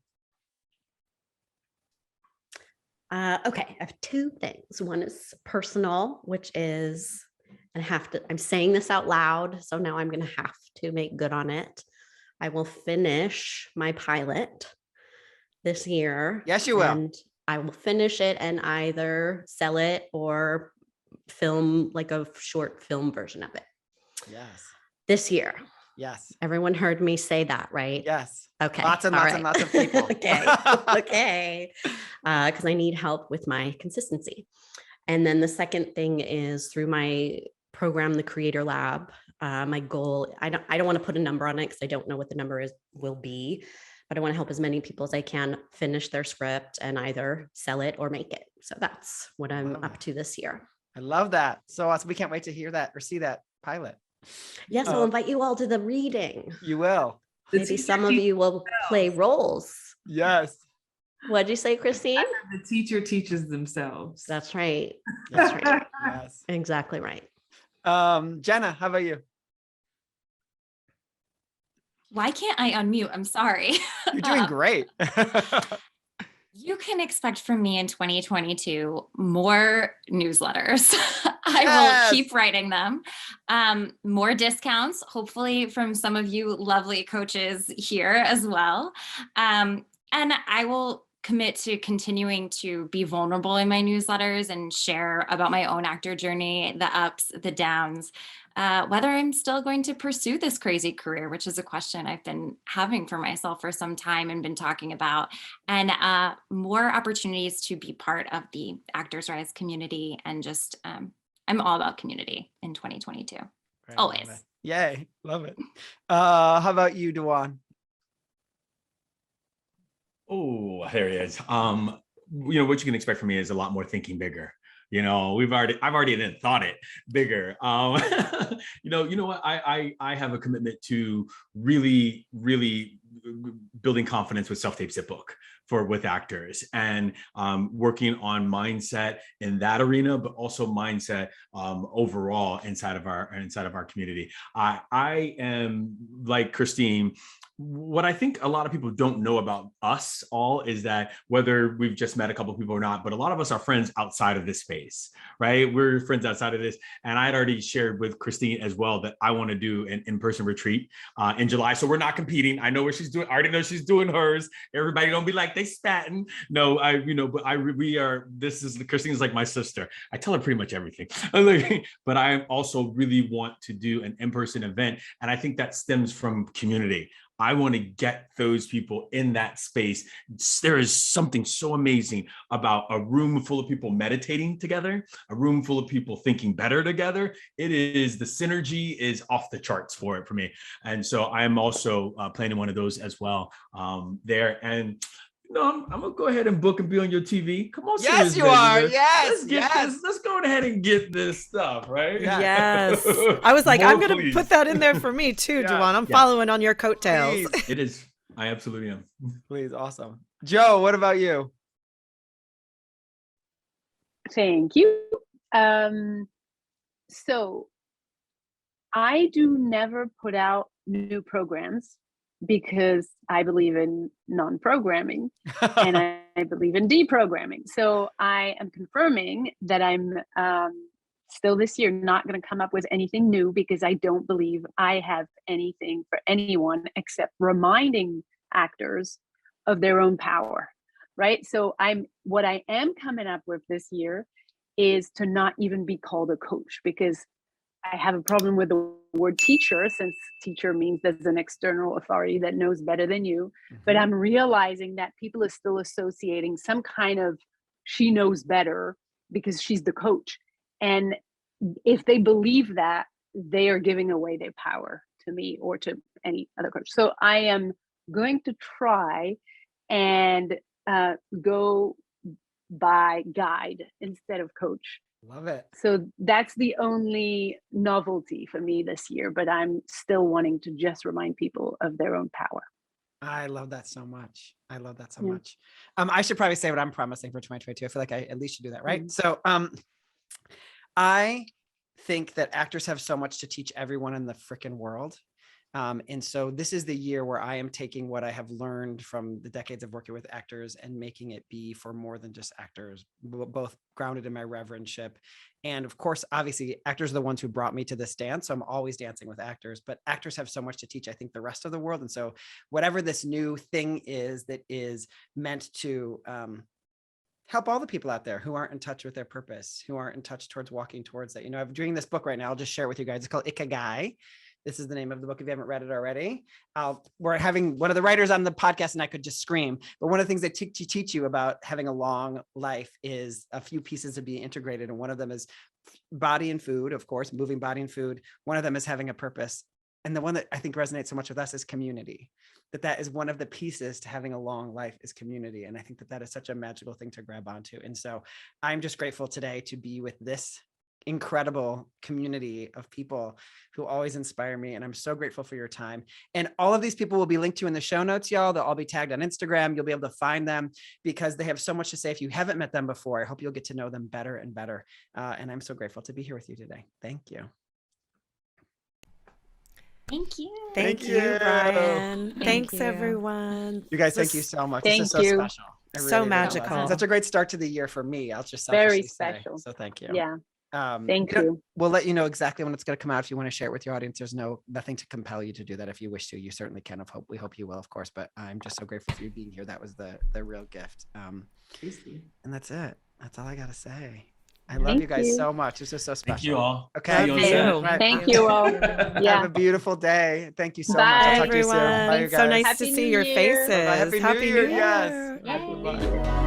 Okay, I have two things. One is personal, which is, I'm saying this out loud, so now I'm going to have to make good on it. I will finish my pilot this year. Yes, you will. And I will finish it and either sell it or film like a short film version of it. Yes. This year. Yes. Everyone heard me say that, right? Yes. Okay. Lots and lots of people. Okay. Okay. Because I need help with my consistency. And then the second thing is through my program, the Creator Lab. My goal, I don't want to put a number on it because I don't know what the number will be, but I want to help as many people as I can finish their script and either sell it or make it. So that's what I'm up to this year. I love that. So awesome. We can't wait to hear that or see that pilot. Yes, I'll invite you all to the reading. You will. Maybe some of you will play roles. Yes. What'd you say, Christine? The teacher teaches themselves. That's right. That's right. Yes. Exactly right. Jenna, how about you? Why can't I unmute? I'm sorry. You're doing great. You can expect from me in 2022 more newsletters. I will keep writing them. More discounts, hopefully from some of you lovely coaches here as well. And I will commit to continuing to be vulnerable in my newsletters and share about my own actor journey, the ups, the downs, whether I'm still going to pursue this crazy career, which is a question I've been having for myself for some time and been talking about, and more opportunities to be part of the Actors Rise community. And just, I'm all about community in 2022. Right, always. Yay. Love it. How about you, DaJuan? Oh, there he is. What you can expect from me is a lot more thinking bigger. I've already thought it bigger. What? I have a commitment to really, really building confidence with Self-Tape Sit Book with actors, and working on mindset in that arena, but also mindset overall inside of our community. I am like Christine. What I think a lot of people don't know about us all is that whether we've just met a couple of people or not, but a lot of us are friends outside of this space, right? We're friends outside of this. And I'd already shared with Christine as well that I want to do an in-person retreat in July. So we're not competing. I know what she's doing. I already know she's doing hers. Everybody don't be like, they spatting. No, Christine's like my sister. I tell her pretty much everything. But I also really want to do an in-person event. And I think that stems from community. I want to get those people in that space. There is something so amazing about a room full of people meditating together, a room full of people thinking better together. The synergy is off the charts for me. And so I'm also planning one of those as well there. And I'm gonna go ahead and book and be on your TV. Come on, yes, you are. Yes, let's go ahead and get this stuff, right? Yes. I was like, I'm gonna put that in there for me too, DaJuan. I'm following on your coattails. Please. It is. I absolutely am. Please, awesome. Joe, what about you? Thank you. So I do never put out new programs because I believe in non-programming and I believe in deprogramming. So I am confirming that I'm still this year not going to come up with anything new because I don't believe I have anything for anyone except reminding actors of their own power, right? So what I am coming up with this year is to not even be called a coach, because I have a problem with the word teacher, since teacher means there's an external authority that knows better than you. But I'm realizing that people are still associating some kind of she knows better because she's the coach. And if they believe that, they are giving away their power to me or to any other coach. So I am going to try and go by guide instead of coach. Love it. So that's the only novelty for me this year, but I'm still wanting to just remind people of their own power. I love that so much. I love that so much. I should probably say what I'm promising for 2022. I feel like I at least should do that, right? So I think that actors have so much to teach everyone in the freaking world. And so this is the year where I am taking what I have learned from the decades of working with actors and making it be for more than just actors, both grounded in my reverendship. And of course, obviously, actors are the ones who brought me to this dance. So I'm always dancing with actors, but actors have so much to teach, I think, the rest of the world. And so whatever this new thing is that is meant to help all the people out there who aren't in touch with their purpose, who aren't in touch towards walking towards that. You know, I'm reading this book right now. I'll just share it with you guys. It's called Ikigai. This is the name of the book if you haven't read it already. We're having one of the writers on the podcast and I could just scream. But one of the things they teach you about having a long life is a few pieces to be integrated. And one of them is body and food, of course, moving body and food. One of them is having a purpose. And the one that I think resonates so much with us is community, that is one of the pieces to having a long life is community. And I think that is such a magical thing to grab onto. And so I'm just grateful today to be with this incredible community of people who always inspire me. And I'm so grateful for your time. And all of these people will be linked to in the show notes, y'all. They'll all be tagged on Instagram. You'll be able to find them because they have so much to say. If you haven't met them before, I hope you'll get to know them better and better. And I'm so grateful to be here with you today. Thank you. Thank you. Thank you, Brian. Thanks, everyone. You guys, thank you so much. Thank this is so you. special. So magical. It's such a great start to the year for me. I'll just Very selfishly special. say. So thank you. Yeah. Thank you. We'll let you know exactly when it's going to come out. If you want to share it with your audience, there's nothing to compel you to do that. If you wish to, you certainly can. We hope you will, of course, but I'm just so grateful for you being here. That was the real gift. And that's it. That's all I got to say. I love you guys so much. This is so special. Thank you all. Okay. Thank you all. Yeah. Have a beautiful day. Thank you so Bye, much. I'll talk everyone. to you soon. Bye, you guys. So nice Happy to New see your Year. faces. Happy New Year. Yes. Happy New Bye. Year.